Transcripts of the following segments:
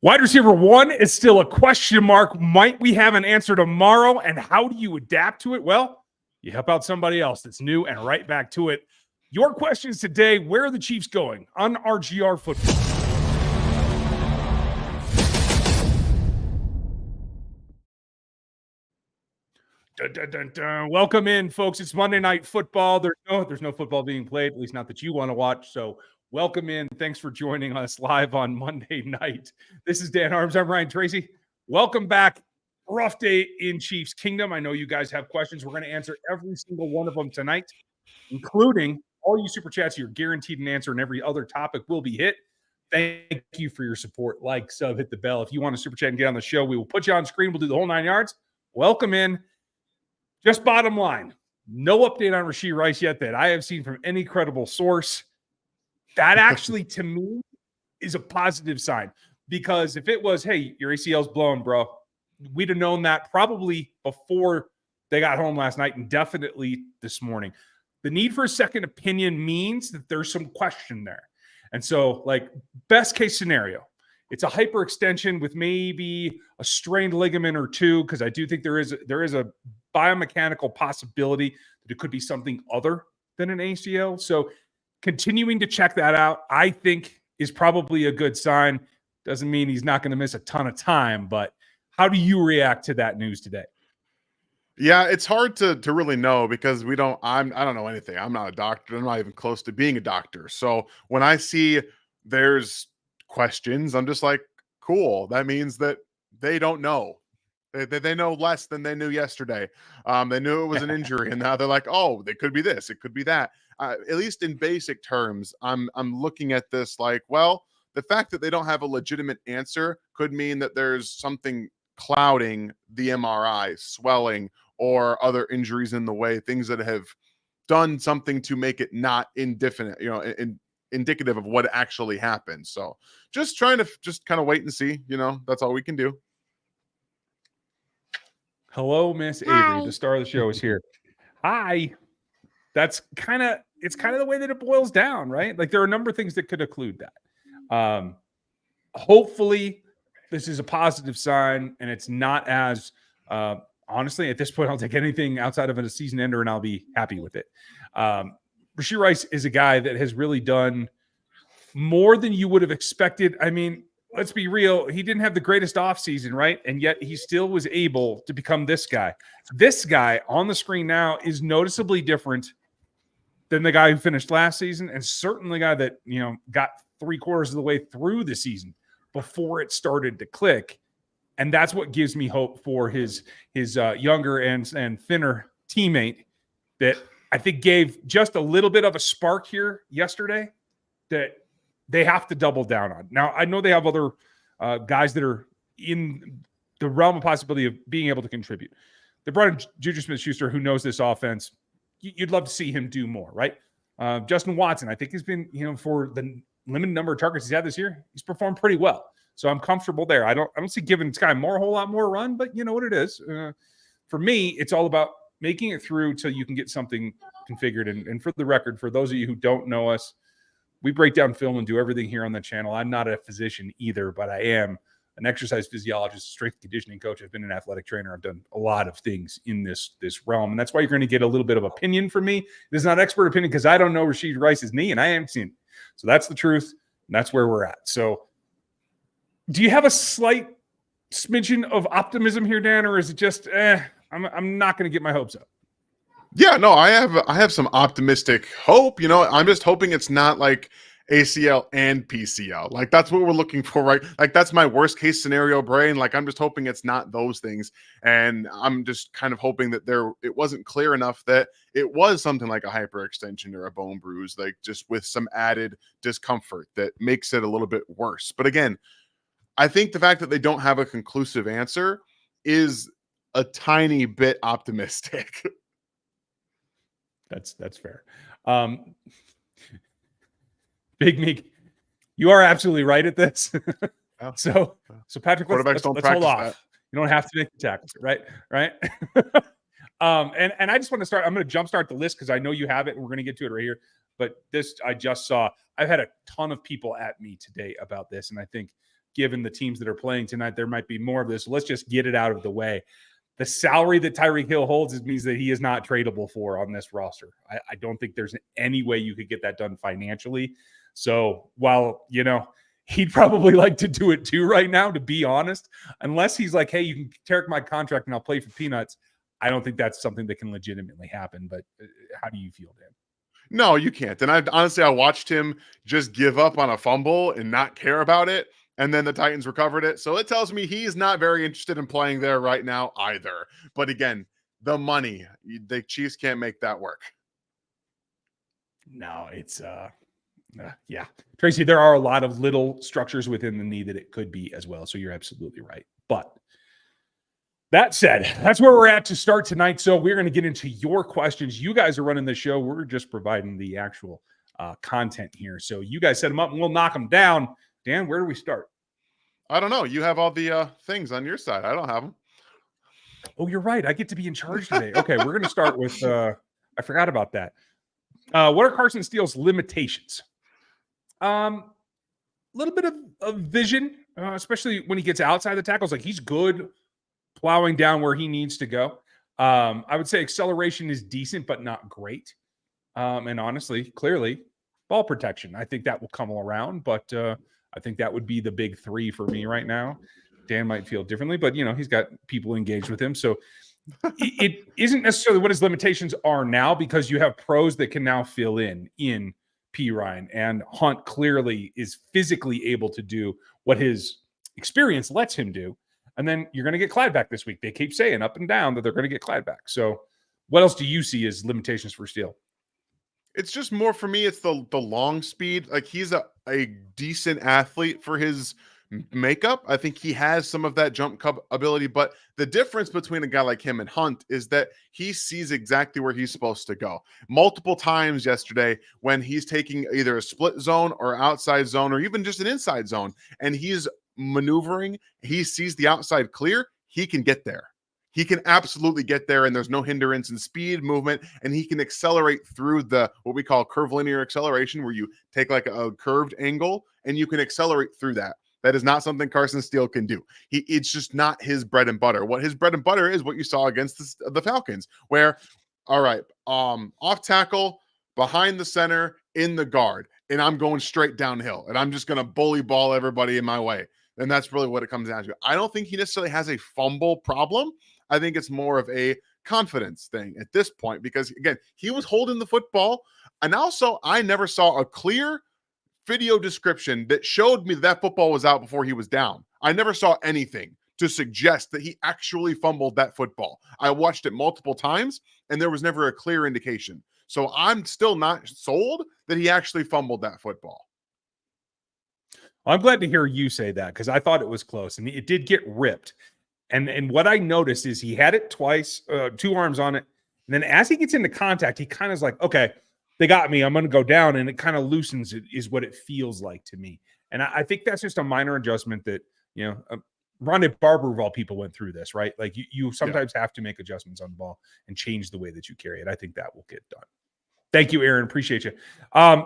Wide receiver 1 is still a question mark. Might we have an answer tomorrow? And how do you adapt to it? Well, you help out somebody else that's new and right back to it. Your questions today: where are the Chiefs going on RGR Football? Dun, dun, dun, dun. Welcome in, folks. It's Monday Night Football. There's no football being played, at least not that you want to watch. So welcome in. Thanks for joining us live on Monday night. This is Dan Arms. I'm Ryan Tracy. Welcome back. Rough day in Chiefs Kingdom. I know you guys have questions. We're going to answer every single one of them tonight, including all you super chats. You're guaranteed an answer, and every other topic will be hit. Thank you for your support. Like, sub, hit the bell. If you want to super chat and get on the show, we will put you on screen. We'll do the whole 9 yards. Welcome in. Just bottom line, no update on Rashee Rice yet that I have seen from any credible source. That actually, to me, is a positive sign. Because if it was, hey, your ACL's blown, bro, we'd have known that probably before they got home last night and definitely this morning. The need for a second opinion means that there's some question there. And so, like, best case scenario, it's a hyperextension with maybe a strained ligament or two, because I do think there is a biomechanical possibility that it could be something other than an ACL. So continuing to check that out, I think, is probably a good sign. Doesn't mean he's not going to miss a ton of time, but how do you react to that news today? Yeah, it's hard to really know because I don't know anything. I'm not a doctor. I'm not even close to being a doctor. So when I see there's questions, I'm just like, cool. That means that they don't know. They know less than they knew yesterday. They knew it was an injury, and now they're like, oh, it could be this, it could be that. At least in basic terms, I'm looking at this like, well, the fact that they don't have a legitimate answer could mean that there's something clouding the MRI, swelling, or other injuries in the way, things that have done something to make it not indefinite, indicative of what actually happened. So just trying to kind of wait and see, that's all we can do. Hello, Miss Avery. The star of the show is here. Hi. It's kind of the way that it boils down, right? Like, there are a number of things that could occlude that. Hopefully this is a positive sign, and it's not as, honestly, at this point, I'll take anything outside of a season ender and I'll be happy with it. Rashee Rice is a guy that has really done more than you would have expected. I mean, let's be real. He didn't have the greatest offseason, right? And yet he still was able to become this guy. This guy on the screen now is noticeably different than the guy who finished last season, and certainly the guy that, got 3/4 of the way through the season before it started to click. And that's what gives me hope for his younger and thinner teammate that I think gave just a little bit of a spark here yesterday that they have to double down on. Now, I know they have other guys that are in the realm of possibility of being able to contribute. They brought in Juju Smith-Schuster, who knows this offense. You'd love to see him do more, right? Justin Watson, I think, has been, for the limited number of targets he's had this year, he's performed pretty well. So I'm comfortable there. I don't see giving Sky Moore a whole lot more run, but you know what it is. For me, it's all about making it through till you can get something configured. And for the record, for those of you who don't know us, we break down film and do everything here on the channel. I'm not a physician either, but I am an exercise physiologist, strength conditioning coach. I've been an athletic trainer. I've done a lot of things in this realm. And that's why you're going to get a little bit of opinion from me. This is not expert opinion because I don't know Rashee Rice's knee and I haven't seen it. So that's the truth. And that's where we're at. So do you have a slight smidgen of optimism here, Dan, or is it just, I'm not going to get my hopes up? Yeah, no, I have some optimistic hope. I'm just hoping it's not like ACL and PCL. Like, that's what we're looking for, right? Like, that's my worst case scenario brain. Like, I'm just hoping it's not those things. And I'm just kind of hoping that it wasn't clear enough that it was something like a hyperextension or a bone bruise, like just with some added discomfort that makes it a little bit worse. But again, I think the fact that they don't have a conclusive answer is a tiny bit optimistic. That's fair. Big Meek, you are absolutely right at this. So Patrick, let's hold off. That. You don't have to make the tackle, right? And I just want to start. I'm going to jumpstart the list because I know you have it, and we're going to get to it right here. But this I just saw. I've had a ton of people at me today about this, and I think given the teams that are playing tonight, there might be more of this. Let's just get it out of the way. The salary that Tyreek Hill holds means that he is not tradable for on this roster. I don't think there's any way you could get that done financially. So while, he'd probably like to do it too right now, to be honest, unless he's like, hey, you can take my contract and I'll play for peanuts. I don't think that's something that can legitimately happen. But how do you feel, Dan? No, you can't. And I watched him just give up on a fumble and not care about it. And then the Titans recovered it. So it tells me he's not very interested in playing there right now either. But again, the money, the Chiefs can't make that work. No, it's yeah. Tracy, there are a lot of little structures within the knee that it could be as well. So you're absolutely right. But that said, that's where we're at to start tonight. So we're going to get into your questions. You guys are running the show. We're just providing the actual content here. So you guys set them up and we'll knock them down. Dan, where do we start? I don't know. You have all the things on your side. I don't have them. Oh, you're right. I get to be in charge today. Okay, we're going to start with, I forgot about that. What are Carson Steele's limitations? Little bit of vision, especially when he gets outside the tackles. Like, he's good plowing down where he needs to go. I would say acceleration is decent, but not great. And honestly, clearly, ball protection. I think that will come around, but I think that would be the big three for me right now. Dan might feel differently, but he's got people engaged with him. So it isn't necessarily what his limitations are now, because you have pros that can now fill in P. Ryan, and Hunt clearly is physically able to do what his experience lets him do. And then you're going to get Clyde back this week. They keep saying up and down that they're going to get Clyde back. So what else do you see as limitations for Steele? It's just more for me. It's the long speed. Like, he's a decent athlete for his makeup. I think he has some of that jump cut ability, but the difference between a guy like him and Hunt is that he sees exactly where he's supposed to go. Multiple times yesterday when he's taking either a split zone or outside zone or even just an inside zone, and he's maneuvering, he sees the outside clear, he can get there. He can absolutely get there, and there's no hindrance in speed, movement, and he can accelerate through what we call curvilinear acceleration, where you take like a curved angle and you can accelerate through that. That is not something Carson Steele can do. It's just not his bread and butter. What his bread and butter is what you saw against the Falcons, where, all right, off tackle, behind the center, in the guard, and I'm going straight downhill, and I'm just going to bully ball everybody in my way. And that's really what it comes down to. I don't think he necessarily has a fumble problem. I think it's more of a confidence thing at this point, because, again, he was holding the football. And also, I never saw a clear video description that showed me that football was out before he was down. I never saw anything to suggest that he actually fumbled that football. I watched it multiple times, and there was never a clear indication. So I'm still not sold that he actually fumbled that football. I'm glad to hear you say that, because I thought it was close, and it did get ripped. And what I noticed is he had it twice, 2 arms on it. And then as he gets into contact, he kind of is like, okay, they got me, I'm going to go down. And it kind of loosens it, is what it feels like to me. And I think that's just a minor adjustment that, Rondé Barber of all people went through this, right? Like, you sometimes have to make adjustments on the ball and change the way that you carry it. I think that will get done. Thank you, Aaron. Appreciate you.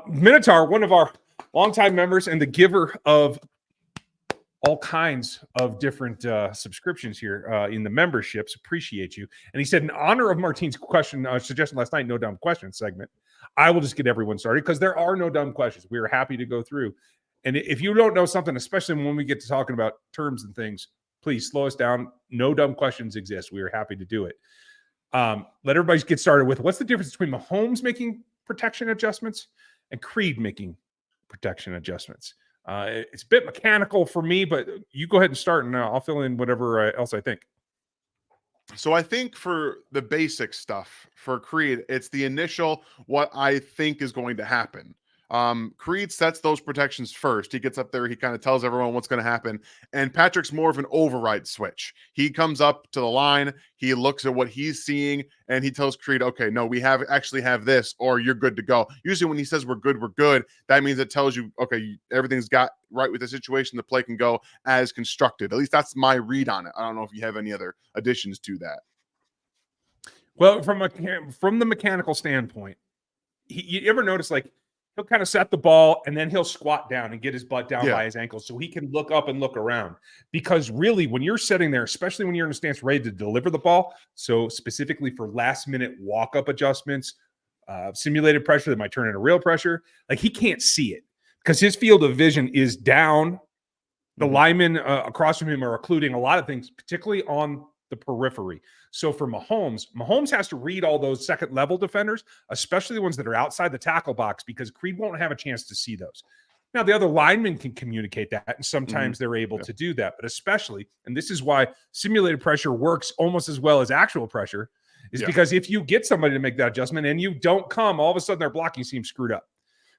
Minotaur, one of our longtime members and the giver of all kinds of different subscriptions here in the memberships. Appreciate you. And he said, in honor of Martine's question, suggestion last night, no dumb questions segment, I will just get everyone started, because there are no dumb questions. We are happy to go through. And if you don't know something, especially when we get to talking about terms and things, please slow us down. No dumb questions exist. We are happy to do it. Let everybody get started with, what's the difference between Mahomes making protection adjustments and Creed making protection adjustments? It's a bit mechanical for me, but you go ahead and start, and I'll fill in whatever else I think. So I think for the basic stuff for Creed, it's the initial, what I think is going to happen. Creed sets those protections first. He gets up there, he kind of tells everyone what's going to happen. And Patrick's more of an override switch. He comes up to the line, he looks at what he's seeing, and he tells Creed, okay, no, we actually have this, or you're good to go. Usually when he says we're good, that means it tells you, okay, everything's got right with the situation. The play can go as constructed. At least that's my read on it. I don't know if you have any other additions to that. Well, from the mechanical standpoint, you ever notice, like, he'll kind of set the ball and then he'll squat down and get his butt down by Yeah. his ankles so he can look up and look around. Because really, when you're sitting there, especially when you're in a stance ready to deliver the ball, so specifically for last minute walk-up adjustments, simulated pressure that might turn into real pressure, like he can't see it because his field of vision is down. The linemen across from him are occluding a lot of things, particularly on the periphery. So for Mahomes has to read all those second level defenders, especially the ones that are outside the tackle box, because Creed won't have a chance to see those. Now, the other linemen can communicate that, and sometimes they're able to do that. But especially, and this is why simulated pressure works almost as well as actual pressure, is because if you get somebody to make that adjustment and you don't come, all of a sudden their blocking seems screwed up.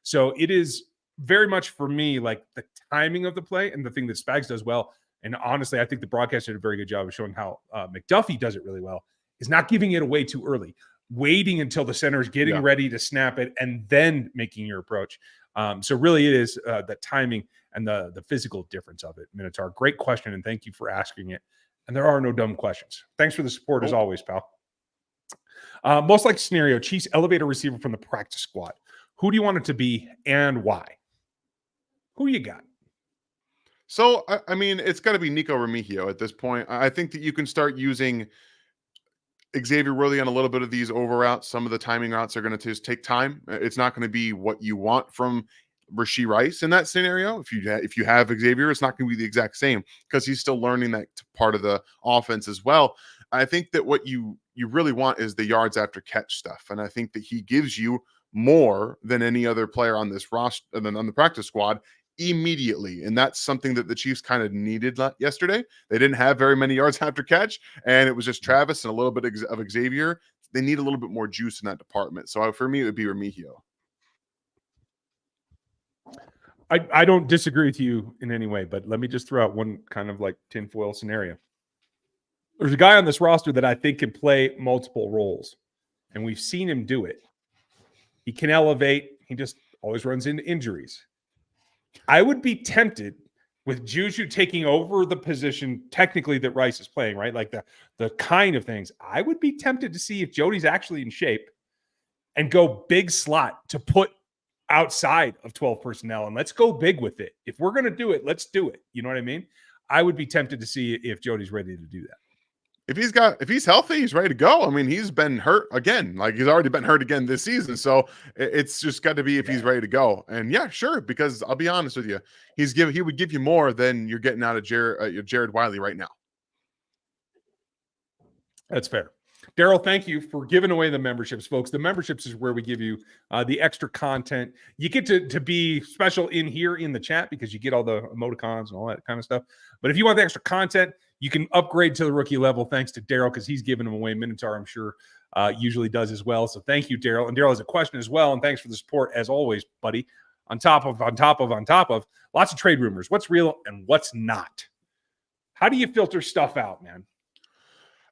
So it is very much for me like the timing of the play and the thing that Spags does well. And honestly, I think the broadcast did a very good job of showing how McDuffie does it really well, is not giving it away too early, waiting until the center is getting ready to snap it and then making your approach. So really it is the timing and the physical difference of it. Minotaur, great question, and thank you for asking it. And there are no dumb questions. Thanks for the support as always, pal. Most likely scenario, Chiefs elevate a receiver from the practice squad. Who do you want it to be and why? Who you got? So, I mean, it's got to be Nico Remigio at this point. I think that you can start using Xavier Worthy on a little bit of these over routes. Some of the timing routes are going to just take time. It's not going to be what you want from Rashee Rice in that scenario. If you have Xavier, it's not going to be the exact same because he's still learning that part of the offense as well. I think that what you really want is the yards after catch stuff, and I think that he gives you more than any other player on this roster than on the practice squad immediately. And that's something that the Chiefs kind of needed yesterday. They didn't have very many yards after catch, and it was just Travis and a little bit of Xavier. They need a little bit more juice in that department. So for me, it would be Remigio. I don't disagree with you in any way, but let me just throw out one kind of like tinfoil scenario. There's a guy on this roster that I think can play multiple roles, and we've seen him do it. He can elevate. He just always runs into injuries. I would be tempted with Juju taking over the position technically that Rice is playing, right? Like the kind of things. I would be tempted to see if Jody's actually in shape and go big slot to put outside of 12 personnel, and let's go big with it. If we're going to do it, let's do it. You know what I mean? I would be tempted to see if Jody's ready to do that. If he's healthy, he's ready to go. I mean, he's been hurt again. Like he's already been hurt again this season. So it's just got to be if he's ready to go. And yeah, sure. Because I'll be honest with you, he would give you more than you're getting out of Jared Wiley right now. That's fair. Daryl, thank you for giving away the memberships, folks. The memberships is where we give you the extra content. You get to be special in here in the chat because you get all the emoticons and all that kind of stuff. But if you want the extra content, you can upgrade to the rookie level thanks to Daryl because he's giving them away. Minotaur, I'm sure, usually does as well. So thank you, Daryl. And Daryl has a question as well. And thanks for the support as always, buddy. On top of, lots of trade rumors. What's real and what's not? How do you filter stuff out, man?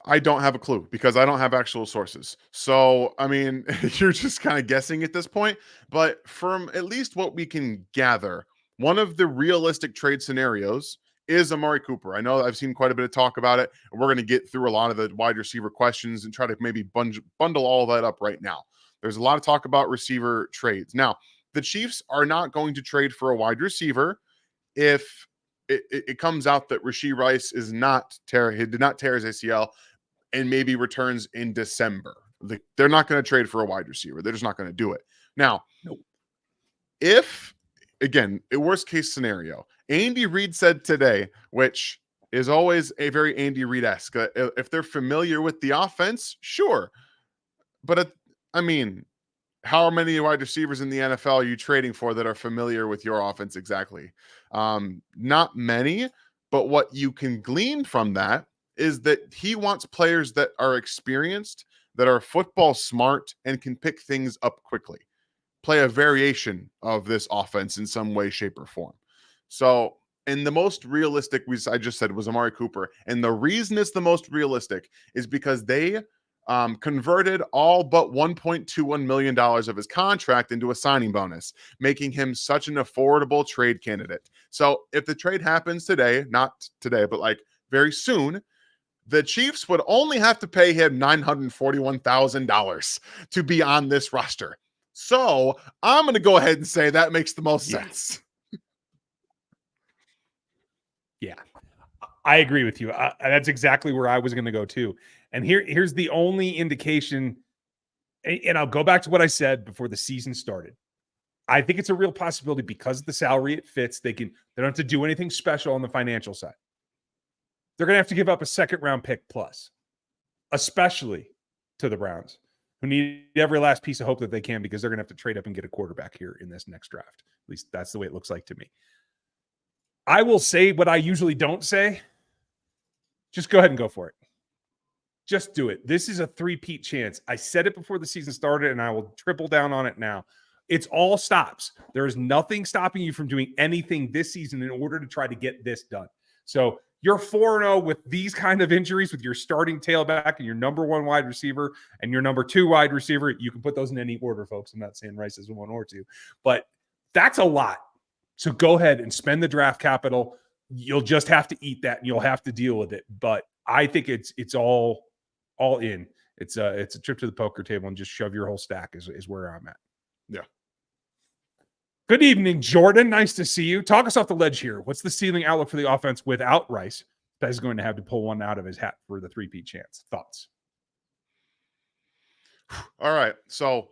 I don't have a clue because I don't have actual sources. So, I mean, you're just kind of guessing at this point. But from at least what we can gather, one of the realistic trade scenarios is Amari Cooper. I know I've seen quite a bit of talk about it, and we're going to get through a lot of the wide receiver questions and try to maybe bundle all that up right now. There's a lot of talk about receiver trades. Now, the Chiefs are not going to trade for a wide receiver if it comes out that Rashee Rice he did not tear his ACL and maybe returns in December. They're not going to trade for a wide receiver. They're just not going to do it. Now, if, again, a worst case scenario, Andy Reid said today, which is always a very Andy Reid-esque, if they're familiar with the offense, sure. But, I mean, how many wide receivers in the NFL are you trading for that are familiar with your offense exactly? Not many, but what you can glean from that is that he wants players that are experienced, that are football smart, and can pick things up quickly. Play a variation of this offense in some way, shape, or form. So, and the most realistic, I just said, was Amari Cooper. And the reason it's the most realistic is because they converted all but $1.21 million of his contract into a signing bonus, making him such an affordable trade candidate. So if the trade happens today, not today, but like very soon, the Chiefs would only have to pay him $941,000 to be on this roster. So I'm going to go ahead and say that makes the most sense. Yeah, I agree with you. That's exactly where I was going to go too. And here's the only indication, and I'll go back to what I said before the season started. I think it's a real possibility because of the salary it fits. They don't have to do anything special on the financial side. They're going to have to give up a second round pick plus, especially to the Browns, who need every last piece of hope that they can because they're going to have to trade up and get a quarterback here in this next draft. At least that's the way it looks like to me. I will say what I usually don't say. Just go ahead and go for it. Just do it. This is a three-peat chance. I said it before the season started, and I will triple down on it now. It's all stops. There is nothing stopping you from doing anything this season in order to try to get this done. So you're 4-0 with these kind of injuries with your starting tailback and your number one wide receiver and your number two wide receiver. You can put those in any order, folks. I'm not saying Rice is one or two, but that's a lot. So go ahead and spend the draft capital. You'll just have to eat that and you'll have to deal with it. But I think it's all in. It's a trip to the poker table and just shove your whole stack is where I'm at. Yeah. Good evening, Jordan. Nice to see you. Talk us off the ledge here. What's the ceiling outlook for the offense without Rice? That is going to have to pull one out of his hat for the three-peat chance. Thoughts? All right. So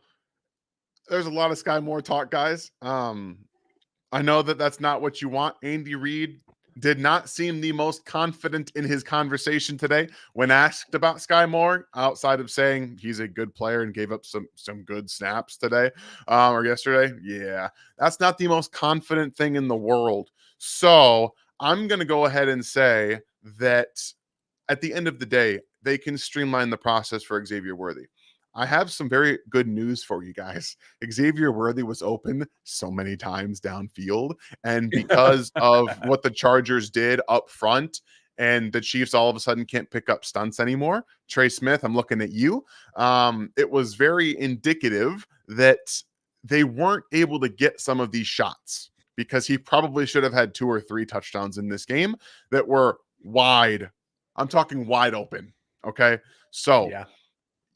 there's a lot of Sky Moore talk, guys. I know that's not what you want. Andy Reid did not seem the most confident in his conversation today when asked about Sky Moore, outside of saying he's a good player and gave up some good snaps today or yesterday. Yeah, that's not the most confident thing in the world. So I'm going to go ahead and say that at the end of the day, they can streamline the process for Xavier Worthy. I have some very good news for you guys. Xavier Worthy was open so many times downfield, and because of what the Chargers did up front and the Chiefs all of a sudden can't pick up stunts anymore, Trey Smith, I'm looking at you. It was very indicative that they weren't able to get some of these shots because he probably should have had 2 or 3 touchdowns in this game that were wide. I'm talking wide open. Okay. So yeah.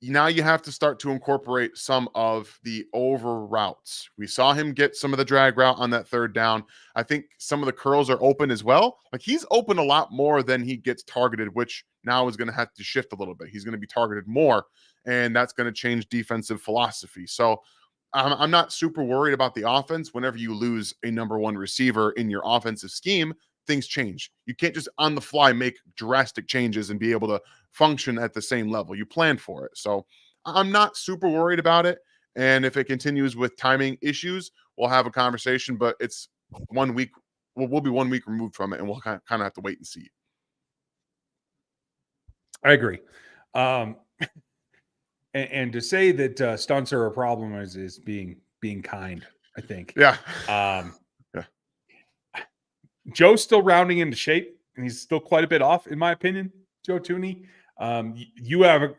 Now you have to start to incorporate some of the over routes. We saw him get some of the drag route on that third down. I think some of the curls are open as well. Like he's open a lot more than he gets targeted, which now is going to have to shift a little bit. He's going to be targeted more, and that's going to change defensive philosophy. So I'm not super worried about the offense. Whenever you lose a number one receiver in your offensive scheme, things change. You can't just on the fly make drastic changes and be able to function at the same level. You plan for it. So I'm not super worried about it. And if it continues with timing issues, we'll have a conversation, but it's 1 week. We'll be 1 week removed from it, and we'll kind of have to wait and see. I agree. And to say that stunts are a problem is being kind, I think. Yeah. Joe's still rounding into shape, and he's still quite a bit off, in my opinion. Joe Tooney. You have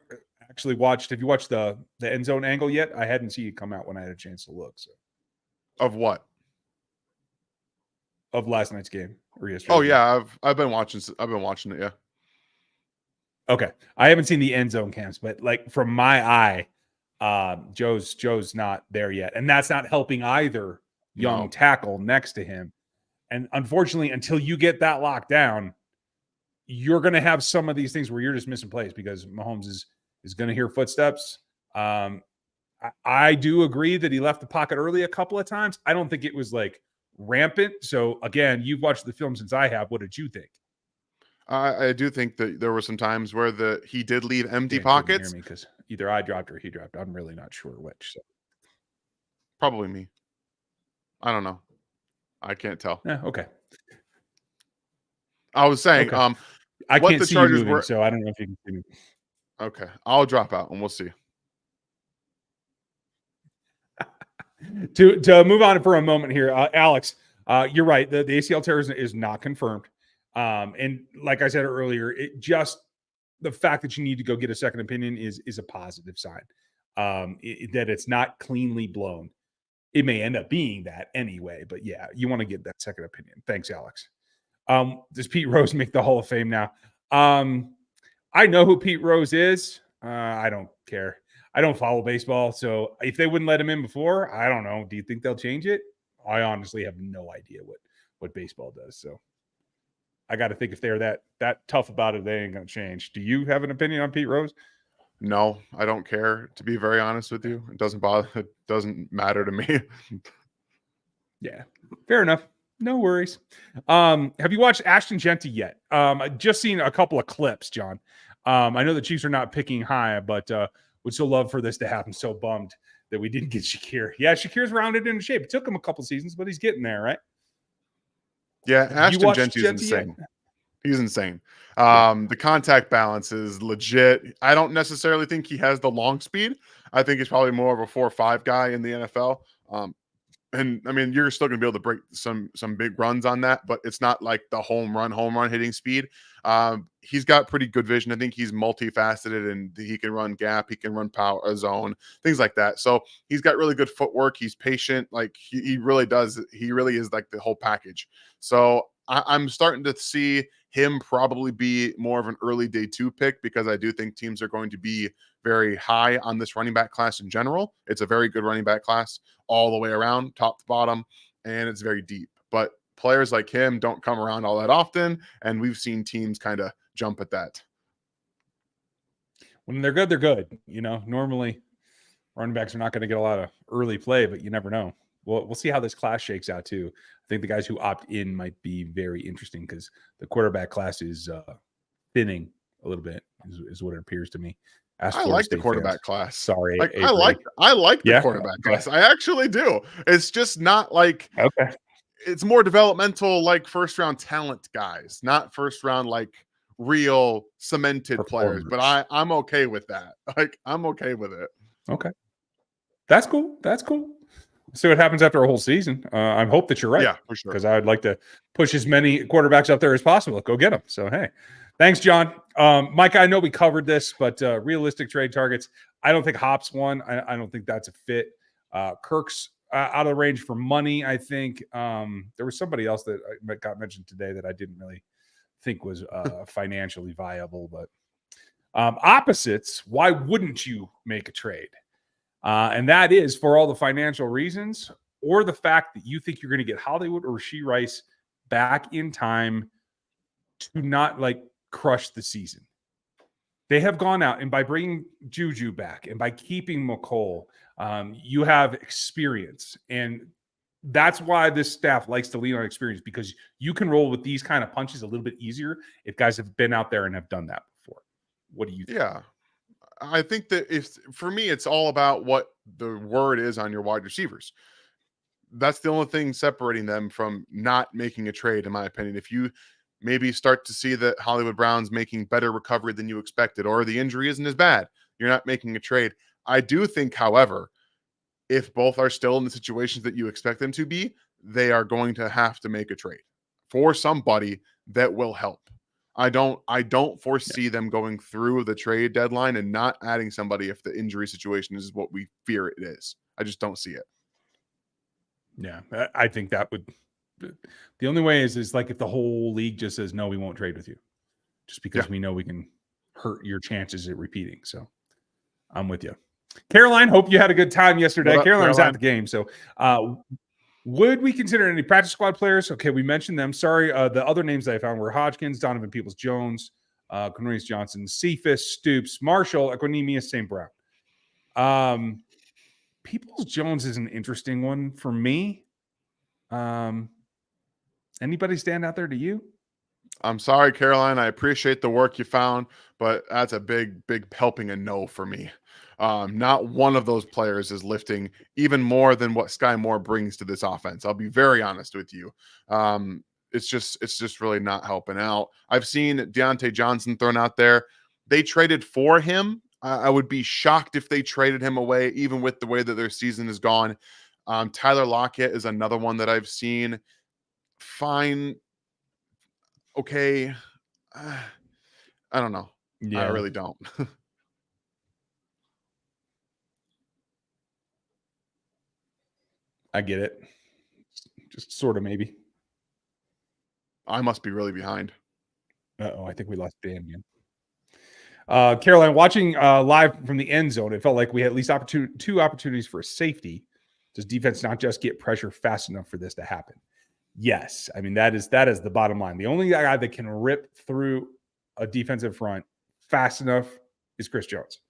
actually watched. Have you watched the end zone angle yet? I hadn't seen it come out when I had a chance to look. So, of what? Of last night's game or yesterday? Oh yeah, I've been watching. I've been watching it. Yeah. Okay, I haven't seen the end zone cams, but like from my eye, Joe's not there yet, and that's not helping either young tackle next to him. And unfortunately, until you get that locked down, you're going to have some of these things where you're just missing plays because Mahomes is going to hear footsteps. I do agree that he left the pocket early a couple of times. I don't think it was like rampant. So again, you've watched the film since I have. What did you think? I do think that there were some times where he did leave empty pockets. Because either I dropped or he dropped. I'm really not sure which. So. Probably me. I don't know. I can't tell. Yeah, okay. I was saying, okay. I can't see you moving, so I don't know if you can see me. Okay, I'll drop out and we'll see. To move on for a moment here, Alex, you're right. The ACL tear is not confirmed, and like I said earlier, the fact that you need to go get a second opinion is a positive sign. That it's not cleanly blown. It may end up being that anyway, but yeah, you want to get that second opinion. Thanks, Alex. Does Pete Rose make the Hall of Fame now? I know who Pete Rose is. I don't care. I don't follow baseball, so if they wouldn't let him in before, I don't know. Do you think they'll change it? I honestly have no idea what baseball does. So I got to think if they're that tough about it, they ain't going to change. Do you have an opinion on Pete Rose? No, I don't care, to be very honest with you. It doesn't bother. It doesn't matter to me. Yeah, fair enough. No worries. Have you watched Ashton Genty yet? I've just seen a couple of clips, John. I know the Chiefs are not picking high, but would still love for this to happen. So bummed that we didn't get Shakir. Yeah, Shakir's rounded into shape. It took him a couple seasons, but he's getting there, right? Yeah, Ashton Genty Genty's insane. Yet? He's insane. The contact balance is legit. I don't necessarily think he has the long speed. I think he's probably more of a 4-5 guy in the NFL. And I mean, you're still going to be able to break some big runs on that, but it's not like the home run hitting speed. He's got pretty good vision. I think he's multifaceted, and he can run gap, he can run power zone, things like that. So he's got really good footwork. He's patient. Like he really does. He really is like the whole package. So I'm starting to see him probably be more of an early day 2 pick, because I do think teams are going to be very high on this running back class in general. It's a very good running back class all the way around, top to bottom, and it's very deep. But players like him don't come around all that often, and we've seen teams kind of jump at that. When they're good, they're good. You know, normally running backs are not going to get a lot of early play, but you never know. We'll see how this class shakes out too. I think the guys who opt in might be very interesting, because the quarterback class is thinning a little bit, is what it appears to me. I like the quarterback class. Sorry, like I like the quarterback class. I actually do. It's just not like it's more developmental, like first round talent guys, not first round like real cemented players. But I'm okay with that. Like I'm okay with it. Okay, that's cool. That's cool. See what happens after a whole season. I hope that you're right. Yeah, for sure. Because I'd like to push as many quarterbacks up there as possible. Go get them. So, hey, thanks, John. Mike, I know we covered this, but realistic trade targets. I don't think Hop's one. I don't think that's a fit. Kirk's out of the range for money, I think. There was somebody else that got mentioned today that I didn't really think was financially viable. But opposites, why wouldn't you make a trade? And that is for all the financial reasons, or the fact that you think you're going to get Hollywood or Rashee Rice back in time to not like crush the season. They have gone out, and by bringing Juju back and by keeping McColl, you have experience. And that's why this staff likes to lean on experience, because you can roll with these kind of punches a little bit easier if guys have been out there and have done that before. What do you think? Yeah. I think that for me, it's all about what the word is on your wide receivers. That's the only thing separating them from not making a trade, in my opinion. If you maybe start to see that Hollywood Brown's making better recovery than you expected, or the injury isn't as bad, you're not making a trade. I do think, however, if both are still in the situations that you expect them to be, they are going to have to make a trade for somebody that will help. I don't foresee them going through the trade deadline and not adding somebody if the injury situation is what we fear it is. I just don't see it. Yeah, I think that would. The only way is like if the whole league just says no, we won't trade with you, just because we know we can hurt your chances at repeating. So I'm with you, Caroline. Hope you had a good time yesterday. Caroline was at the game, so. Would we consider any practice squad players? Okay, we mentioned them. Sorry, the other names that I found were Hodgkins, Donovan Peoples-Jones, Cornelius Johnson, Cephas, Stoops, Marshall, Equinemius, St. Brown. Peoples-Jones is an interesting one for me. Anybody stand out there to you? I'm sorry, Caroline. I appreciate the work you found, but that's a big helping a no for me. Not one of those players is lifting even more than what Sky Moore brings to this offense. I'll be very honest with you. It's just really not helping out. I've seen Deontay Johnson thrown out there. They traded for him. I would be shocked if they traded him away, even with the way that their season is gone. Tyler Lockett is another one that I've seen. Fine. Okay. I don't know. Yeah. I really don't. I get it. Just sort of maybe. I must be really behind. Uh-oh, I think we lost Dan again. Caroline, watching live from the end zone, it felt like we had at least two opportunities for a safety. Does defense not just get pressure fast enough for this to happen? Yes. I mean, that is the bottom line. The only guy that can rip through a defensive front fast enough is Chris Jones.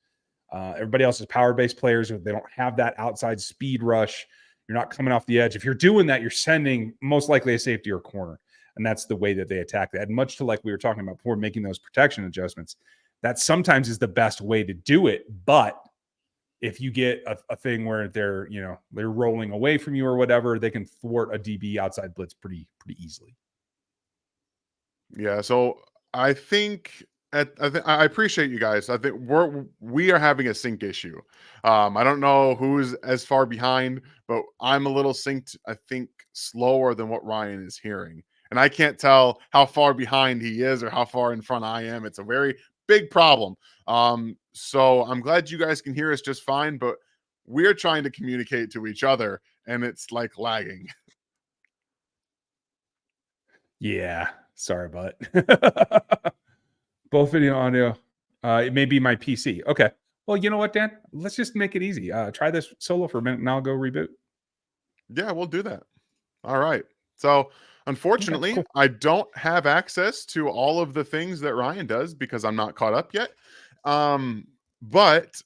Everybody else is power-based players. They don't have that outside speed rush. You're not coming off the edge. If you're doing that, you're sending most likely a safety or corner. And that's the way that they attack that. And much to like we were talking about before, making those protection adjustments, that sometimes is the best way to do it. But if you get a thing where they're rolling away from you or whatever, they can thwart a DB outside blitz pretty easily. Yeah. So I think I appreciate you guys. I think we are having a sync issue. I don't know who's as far behind, but I'm a little synced, I think, slower than what Ryan is hearing. And I can't tell how far behind he is or how far in front I am. It's a very big problem. So I'm glad you guys can hear us just fine, but we're trying to communicate to each other and it's like lagging. Yeah. Sorry, but both video and audio. It may be my PC. Okay. Well, you know what, Dan? Let's just make it easy. Try this solo for a minute and I'll go reboot. Yeah, we'll do that. All right. So unfortunately, cool. I don't have access to all of the things that Ryan does because I'm not caught up yet. But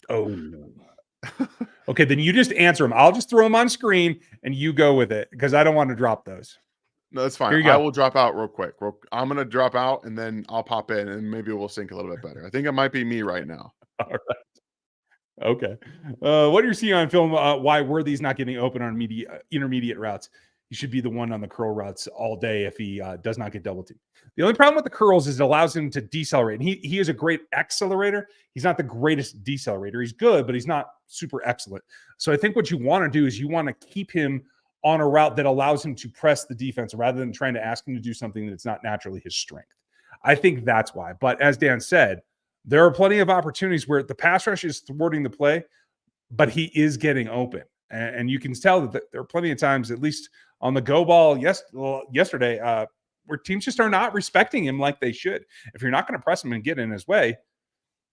okay, then you just answer them. I'll just throw them on screen and you go with it because I don't want to drop those. No, that's fine. Here you go. I will drop out real quick. I'm going to drop out and then I'll pop in and maybe we'll sync a little bit better. I think it might be me right now. All right. Okay. What are you seeing on film? Why Worthy's not getting open on intermediate routes? He should be the one on the curl routes all day if he does not get double teamed. The only problem with the curls is it allows him to decelerate. And he is a great accelerator. He's not the greatest decelerator. He's good, but he's not super excellent. So I think what you want to do is you want to keep him on a route that allows him to press the defense rather than trying to ask him to do something that's not naturally his strength. I think that's why. But as Dan said, there are plenty of opportunities where the pass rush is thwarting the play, but he is getting open. And you can tell that there are plenty of times, at least on the go ball yesterday, where teams just are not respecting him like they should. If you're not going to press him and get in his way,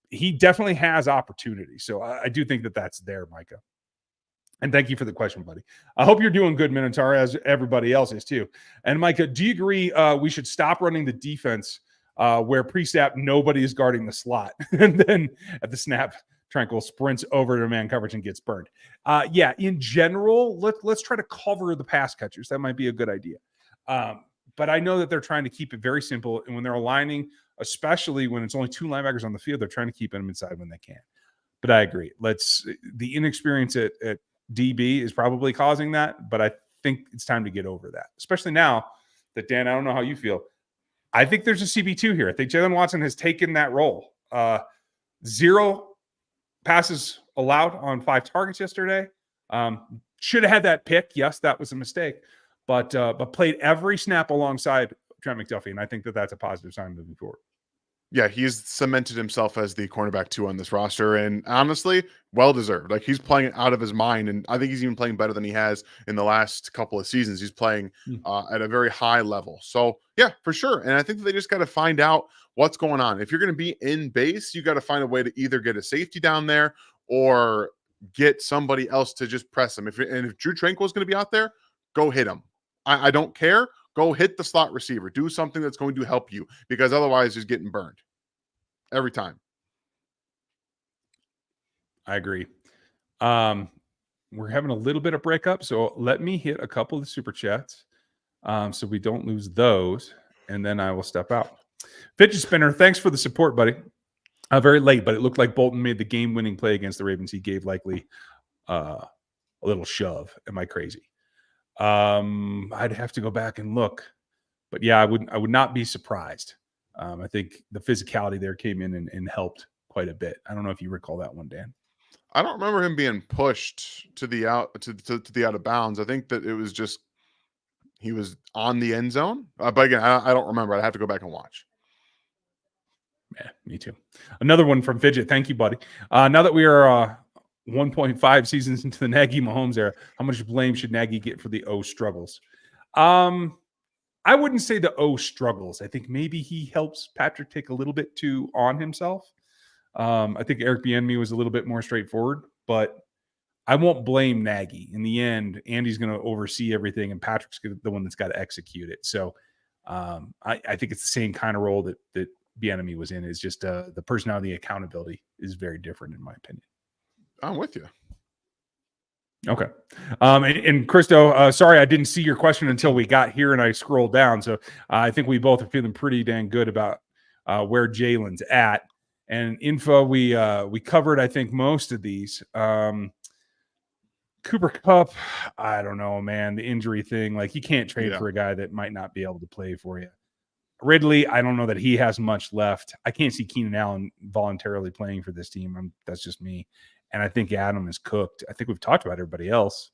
he definitely has opportunity. So I do think that that's there, Micah. And thank you for the question, buddy. I hope you're doing good, Minotaur, as everybody else is too. And Micah, do you agree we should stop running the defense where pre-snap nobody is guarding the slot, and then at the snap, Tranquil sprints over to man coverage and gets burned? Yeah, in general, let's try to cover the pass catchers. That might be a good idea. But I know that they're trying to keep it very simple, and when they're aligning, especially when it's only two linebackers on the field, they're trying to keep them inside when they can. But I agree. The inexperience at DB is probably causing that, but I think it's time to get over that, especially now that, Dan, I don't know how you feel. I think there's a CB2 here. I think Jalen Watson has taken that role. 0 passes allowed on 5 targets yesterday. Should have had that pick. Yes, that was a mistake, but played every snap alongside Trent McDuffie, and I think that that's a positive sign moving forward. Yeah, he's cemented himself as the cornerback 2 on this roster, and honestly, well-deserved. Like, he's playing it out of his mind, and I think he's even playing better than he has in the last couple of seasons. He's playing at a very high level. So, yeah, for sure. And I think that they just got to find out what's going on. If you're going to be in base, you got to find a way to either get a safety down there or get somebody else to just press him. If Drew Tranquil is going to be out there, go hit him. I don't care. Go hit the slot receiver. Do something that's going to help you, because otherwise you're getting burned every time. I agree. We're having a little bit of breakup, so let me hit a couple of the super chats so we don't lose those, and then I will step out. Fidget Spinner, thanks for the support, buddy. Very late, but it looked like Bolton made the game-winning play against the Ravens. He gave likely a little shove. Am I crazy? I'd have to go back and look, but yeah, I would not be surprised. I think the physicality there came in and helped quite a bit. I don't know if you recall that one, Dan. I don't remember him being pushed to the out of bounds. I think that it was just he was on the end zone. But again, I don't remember. I'd have to go back and watch. Yeah, me too. Another one from Fidget. Thank you, buddy. Now that we are 1.5 seasons into the Nagy Mahomes era, how much blame should Nagy get for the struggles? I wouldn't say the O struggles. I think maybe he helps Patrick take a little bit too on himself. I think Eric Bieniemy was a little bit more straightforward, but I won't blame Nagy. In the end, Andy's going to oversee everything, and Patrick's the one that's got to execute it. So I think it's the same kind of role that Bieniemy was in. Is just the personality, accountability is very different, in my opinion. I'm with you. Okay. And Christo, sorry, I didn't see your question until we got here and I scrolled down. So I think we both are feeling pretty dang good about where Jalen's at. And info, we covered, I think, most of these. Cooper Kupp, I don't know, man. The injury thing, like, you can't trade for a guy that might not be able to play for you. Ridley, I don't know that he has much left. I can't see Keenan Allen voluntarily playing for this team. That's just me. And I think Adam is cooked. I think we've talked about everybody else.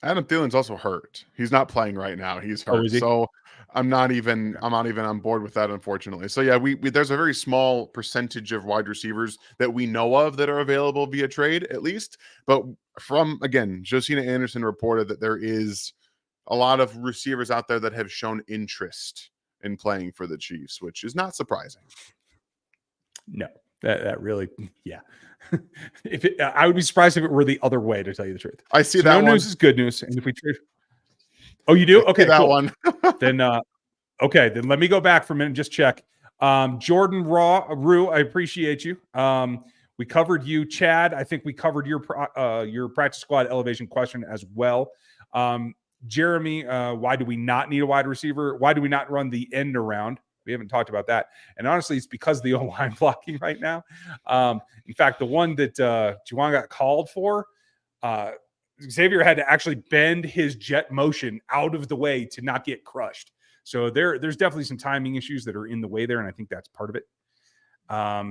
Adam Thielen's also hurt. He's not playing right now. He's hurt. So I'm not even on board with that, unfortunately. So yeah, we there's a very small percentage of wide receivers that we know of that are available via trade, at least. But from, again, Josina Anderson reported that there is a lot of receivers out there that have shown interest in playing for the Chiefs, which is not surprising. No, that really, yeah. I would be surprised if it were the other way, to tell you the truth. I see that. No news is good news. And if we trade, oh, you do? Okay, that cool. one. Then then let me go back for a minute and just check. Jordan Rue, I appreciate you. We covered you, Chad. I think we covered your practice squad elevation question as well. Jeremy, why do we not need a wide receiver? Why do we not run the end around? We haven't talked about that. And honestly, it's because of the O-line blocking right now. In fact, the one that Juwan got called for, Xavier had to actually bend his jet motion out of the way to not get crushed. So there's definitely some timing issues that are in the way there, and I think that's part of it.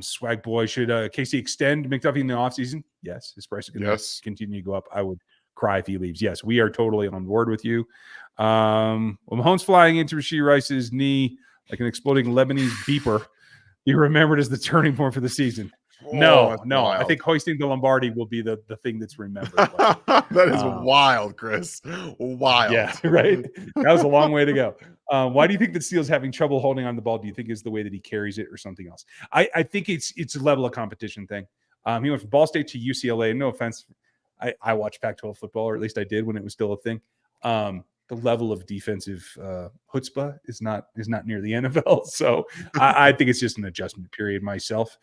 Swag Boy, should KC extend McDuffie in the offseason? Yes. His price is going to continue to go up. I would cry if he leaves. Yes, we are totally on board with you. Mahomes flying into Rashee Rice's knee like an exploding Lebanese beeper, you remembered as the turning point for the season. No. Wild. I think hoisting the Lombardi will be the thing that's remembered. That is wild, Chris. Wild. Yeah, right? That was a long way to go. Why do you think that Steele's having trouble holding on the ball? Do you think it's the way that he carries it or something else? I think it's a level of competition thing. He went from Ball State to UCLA. No offense. I watched Pac-12 football, or at least I did when it was still a thing. The level of defensive chutzpah is not near the NFL. So I think it's just an adjustment period myself.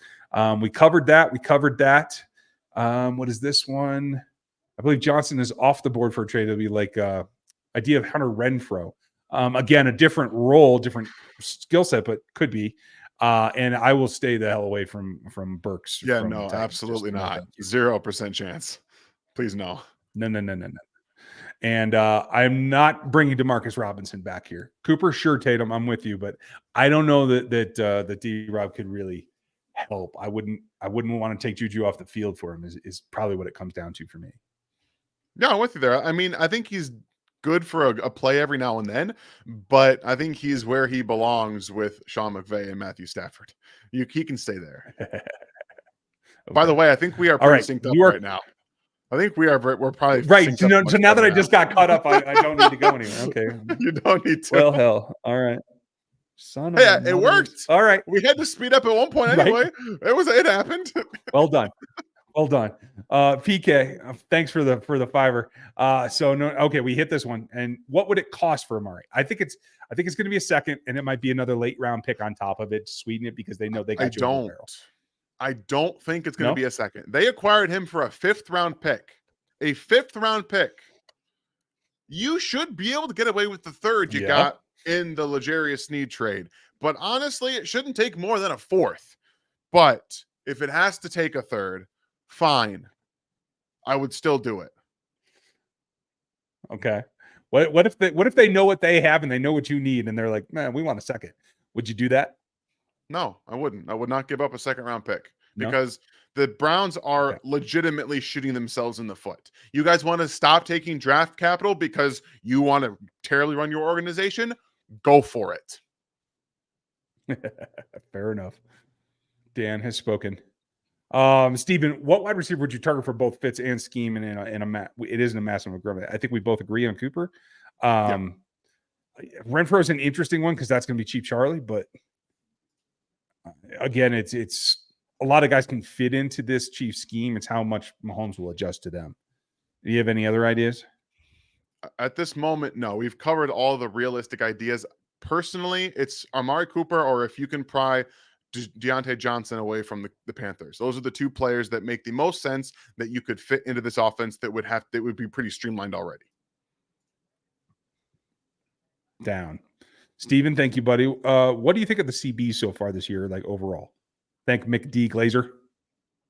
We covered that. What is this one? I believe Johnson is off the board for a trade. It'll be like idea of Hunter Renfrow. Again, a different role, different skill set, but could be. And I will stay the hell away from Burks. Yeah, no, absolutely not. 0% chance. Please no. No. And I'm not bringing Demarcus Robinson back here. Cooper, sure, Tatum, I'm with you, but I don't know that D-Rob could really help. I wouldn't want to take Juju off the field for him. Is probably what it comes down to for me. Yeah, I'm with you there. I mean, I think he's good for a play every now and then, but I think he's where he belongs with Sean McVay and Matthew Stafford. He can stay there. Okay. By the way, I think we are pretty synced up right now. I think we're probably right. So now that I just got caught up, I don't need to go anywhere. Okay. You don't need to. Well, hell. All right. Son of it worked. All right. We had to speed up at one point anyway. Right. It happened. Well done. PK, thanks for the fiver. Okay, we hit this one. And what would it cost for Amari? I think it's going to be a second, and it might be another late round pick on top of it to sweeten it because they know they got I don't think it's going to be a second. They acquired him for a 5th round pick. A 5th round pick. You should be able to get away with the 3rd you got in the L'Jarius Sneed trade. But honestly, it shouldn't take more than a 4th. But if it has to take a 3rd, fine. I would still do it. Okay. What if they know what they have and they know what you need and they're like, man, we want a 2nd? Would you do that? No, I wouldn't. I would not give up a 2nd round pick because the Browns are legitimately shooting themselves in the foot. You guys want to stop taking draft capital because you want to terribly run your organization? Go for it. Fair enough. Dan has spoken. Steven, what wide receiver would you target for both fits and scheme? And it isn't a massive agreement. I think we both agree on Cooper. Renfro's an interesting one because that's going to be cheap Charlie, but again, it's a lot of guys can fit into this Chiefs scheme. It's how much Mahomes will adjust to them. Do you have any other ideas? At this moment, no. We've covered all the realistic ideas. Personally, it's Amari Cooper, or if you can pry Deontay Johnson away from the Panthers. Those are the two players that make the most sense that you could fit into this offense that would be pretty streamlined already. Down. Steven, thank you, buddy. What do you think of the CB so far this year, like overall? Thank McD Glazer.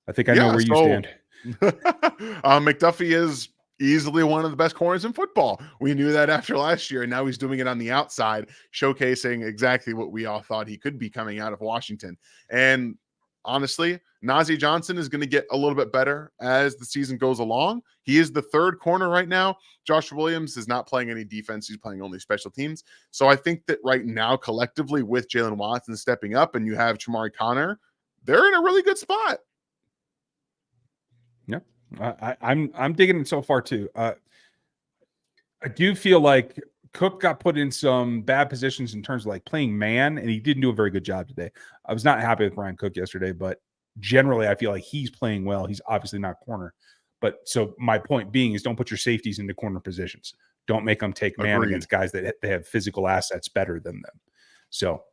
I think I know where you stand. McDuffie is easily one of the best corners in football. We knew that after last year, and now he's doing it on the outside, showcasing exactly what we all thought he could be coming out of Washington. And honestly, Najee Johnson is going to get a little bit better as the season goes along. He is the third corner right now. Josh Williams is not playing any defense. He's playing only special teams. So I think that right now, collectively, with Jalen Watson stepping up and you have Chamari Connor, they're in a really good spot. Yeah, I'm digging it so far too. I do feel like Cook got put in some bad positions in terms of like playing man, and he didn't do a very good job today. I was not happy with Brian Cook yesterday, but generally I feel like he's playing well. He's obviously not corner. But so my point being is don't put your safeties into corner positions. Don't make them take man against guys that they have physical assets better than them. So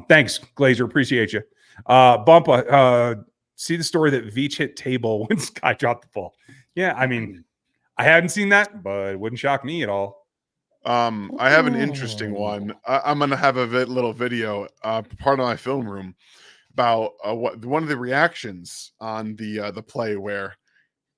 thanks, Glazer. Appreciate you. Bumpa, see the story that Veach hit table when Sky dropped the ball. Yeah, I mean, I hadn't seen that, but it wouldn't shock me at all. I have an interesting one. I'm going to have a little video, part of my film room, about one of the reactions on the play where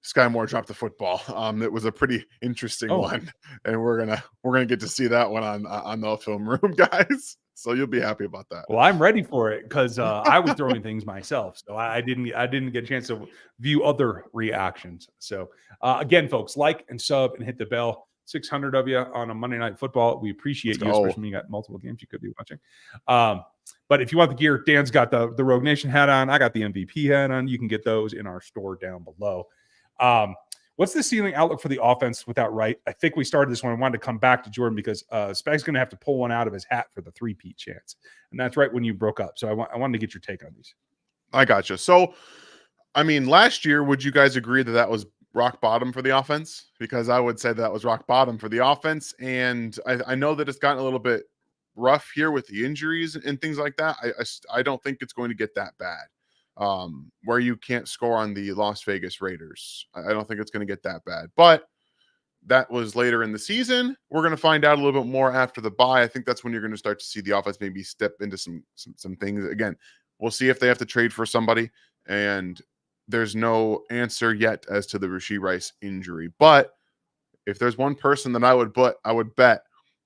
Sky Moore dropped the football. It was a pretty interesting one, and we're gonna get to see that one on the film room, guys. So you'll be happy about that. Well, I'm ready for it because I was throwing things myself, so I didn't get a chance to view other reactions. So again, folks, like and sub and hit the bell. 600 of you on a Monday Night Football. We appreciate you, especially when you got multiple games you could be watching. But if you want the gear, Dan's got the Rogue Nation hat on. I got the MVP hat on. You can get those in our store down below. What's the ceiling outlook for the offense without Wright? I think we started this one. I wanted to come back to Jordan because Spag's going to have to pull one out of his hat for the three-peat chance. And that's right when you broke up. So I wanted to get your take on these. I gotcha. So, I mean, last year, would you guys agree that was rock bottom for the offense? Because I would say that was rock bottom for the offense. And I know that it's gotten a little bit rough here with the injuries and things like that. I don't think it's going to get that bad. Where you can't score on the Las Vegas Raiders. I don't think it's going to get that bad, but that was later in the season. We're going to find out a little bit more after the bye. I think that's when you're going to start to see the offense maybe step into some things. Again, we'll see if they have to trade for somebody, and there's no answer yet as to the Rashee Rice injury. But if there's one person that I would bet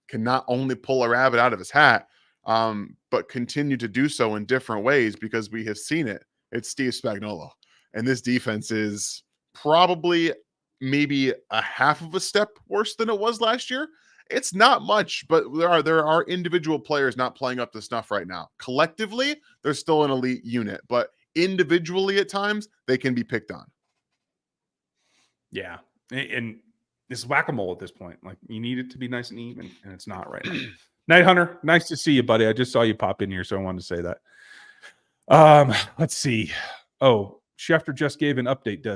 can not only pull a rabbit out of his hat, but continue to do so in different ways because we have seen it. It's Steve Spagnuolo. And this defense is probably maybe a half of a step worse than it was last year. It's not much, but there are individual players not playing up to snuff right now. Collectively, they're still an elite unit, but individually at times, they can be picked on. Yeah. And it's whack-a-mole at this point. Like, you need it to be nice and even, and it's not right now. Night Hunter, nice to see you, buddy. I just saw you pop in here, so I wanted to say that. Let's see. Oh, Schefter just gave an update.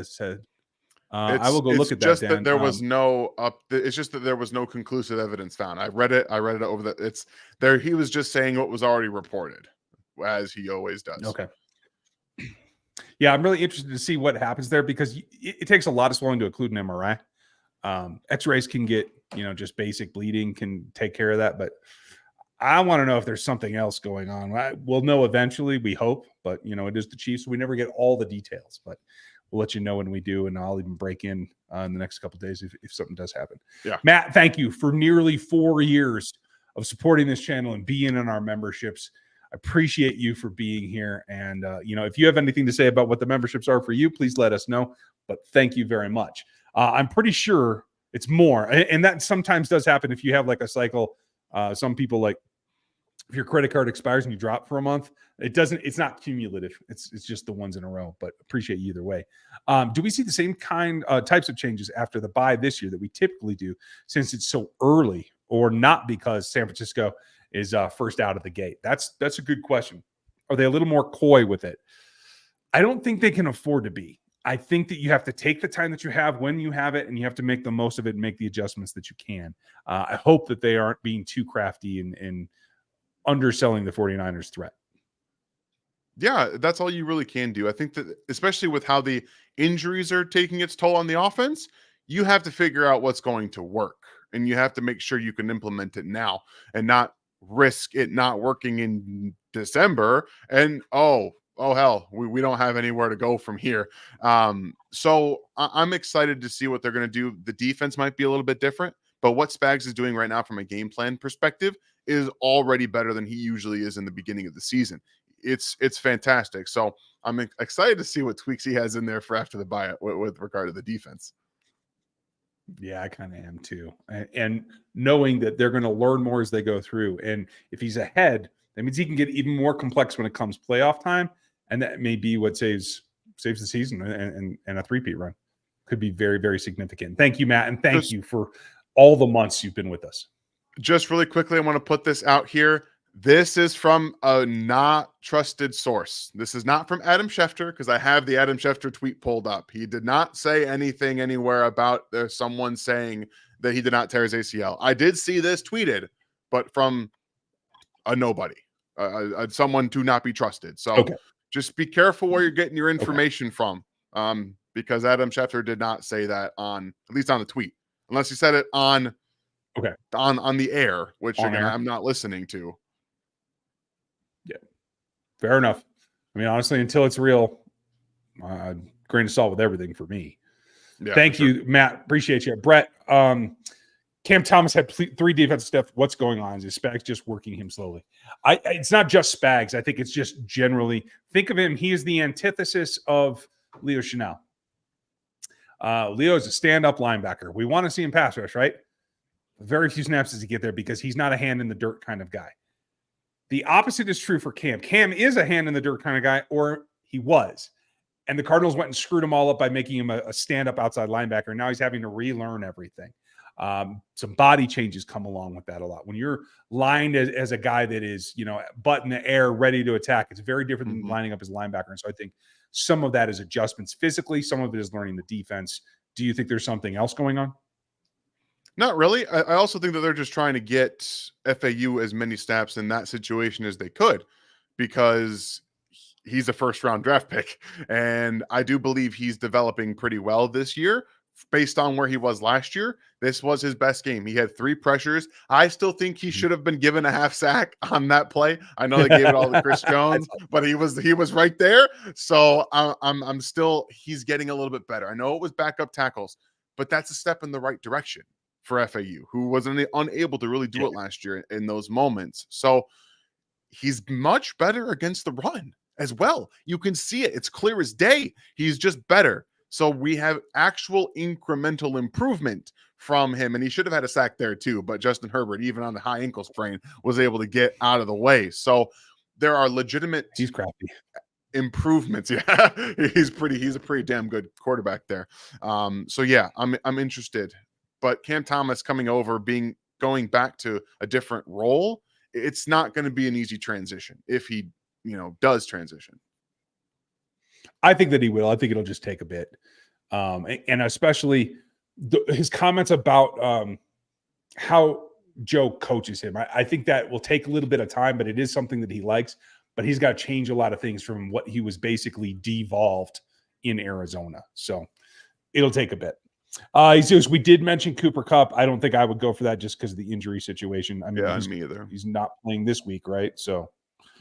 I will go look at that. Just that there was no it's just that there was no conclusive evidence found. I read it over the. It's there. He was just saying what was already reported, as he always does. Okay. Yeah, I'm really interested to see what happens there because it takes a lot of swelling to include an MRI. X-rays can get just basic bleeding can take care of that, but I want to know if there's something else going on. We'll know eventually, we hope, but it is the Chiefs. So we never get all the details, but we'll let you know when we do. And I'll even break in the next couple of days if something does happen. Yeah. Matt, thank you for nearly 4 years of supporting this channel and being in our memberships. I appreciate you for being here. And, if you have anything to say about what the memberships are for you, please let us know. But thank you very much. I'm pretty sure it's more. And that sometimes does happen if you have like a cycle. Some people, like, if your credit card expires and you drop for a month, it's not cumulative. It's just the ones in a row, but appreciate you either way. Do we see the same types of changes after the bye this year that we typically do since it's so early or not because San Francisco is first out of the gate? That's a good question. Are they a little more coy with it? I don't think they can afford to be. I think that you have to take the time that you have when you have it, and you have to make the most of it and make the adjustments that you can. I hope that they aren't being too crafty in underselling the 49ers threat. Yeah, that's all you really can do. I think that especially with how the injuries are taking its toll on the offense, you have to figure out what's going to work, and you have to make sure you can implement it now and not risk it not working in December. And oh hell, we don't have anywhere to go from here. So I'm excited to see what they're going to do. The defense might be a little bit different, but what Spags is doing right now from a game plan perspective is already better than he usually is in the beginning of the season. It's fantastic. So I'm excited to see what tweaks he has in there for after the bye with regard to the defense. Yeah, I kind of am too. And knowing that they're going to learn more as they go through. And if he's ahead, that means he can get even more complex when it comes playoff time. And that may be what saves the season and a three-peat run. Could be very, very significant. Thank you, Matt. And thank you for all the months you've been with us. Just really quickly, I want to put this out here. This is from a not trusted source. This is not from Adam Schefter, because I have the Adam Schefter tweet pulled up. He did not say anything anywhere about someone saying that he did not tear his ACL. I did see this tweeted, but from a nobody, someone to not be trusted. So just be careful where you're getting your information from, because Adam Schefter did not say that on, at least on the tweet, unless he said it on on the air, which again, I'm not listening to. Yeah, fair enough. I mean, honestly, until it's real, grain of salt with everything for me. Yeah, thank you, Matt. Appreciate you. Brett, Cam Thomas had 3 defensive stuff. What's going on? Is Spags just working him slowly? It's not just Spags. I think it's just generally, think of him. He is the antithesis of Leo Chenal. Leo is a stand-up linebacker. We want to see him pass rush, right? Very few snaps does he get there because he's not a hand in the dirt kind of guy. The opposite is true for Cam. Cam is a hand in the dirt kind of guy, or he was. And the Cardinals went and screwed him all up by making him a stand-up outside linebacker. Now he's having to relearn everything. Some body changes come along with that a lot. When you're lined as a guy that is, butt in the air, ready to attack, it's very different than lining up as a linebacker. And so I think some of that is adjustments physically. Some of it is learning the defense. Do you think there's something else going on? Not really. I also think that they're just trying to get FAU as many snaps in that situation as they could, because he's a first-round draft pick. And I do believe he's developing pretty well this year based on where he was last year. This was his best game. He had 3 pressures. I still think he should have been given a half sack on that play. I know they gave it all to Chris Jones, but he was right there. So I'm still, he's getting a little bit better. I know it was backup tackles, but that's a step in the right direction for FAU, who was unable to really do it last year in those moments. So he's much better against the run as well. You can see it. It's clear as day. He's just better. So we have actual incremental improvement from him, and he should have had a sack there too, but Justin Herbert, even on the high ankle sprain, was able to get out of the way. So there are legitimate he's crappy improvements. Yeah, he's a pretty damn good quarterback there. So yeah, I'm interested. But Cam Thomas coming over, going back to a different role, it's not going to be an easy transition if he, does transition. I think that he will. I think it'll just take a bit. And especially his comments about how Joe coaches him. I think that will take a little bit of time, but it is something that he likes. But he's got to change a lot of things from what he was basically devolved in Arizona. So it'll take a bit. He says, we did mention Cooper Kupp. I don't think I would go for that just because of the injury situation. I mean, me either. He's not playing this week, right? So,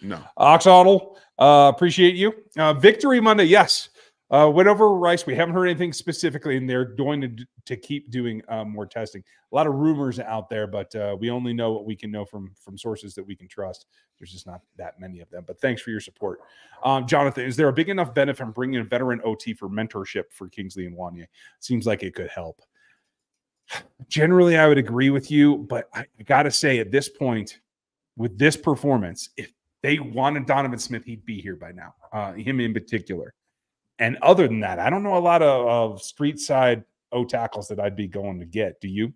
no. Oxodl, appreciate you. Victory Monday, yes. Went over Rice. We haven't heard anything specifically, and they're going to keep doing more testing. A lot of rumors out there, but we only know what we can know from sources that we can trust. There's just not that many of them. But thanks for your support. Jonathan, is there a big enough benefit from bringing a veteran OT for mentorship for Kingsley and Wanye? Seems like it could help. Generally, I would agree with you, but I got to say at this point, with this performance, if they wanted Donovan Smith, he'd be here by now, him in particular. And other than that, I don't know a lot of street side O tackles that I'd be going to get. Do you?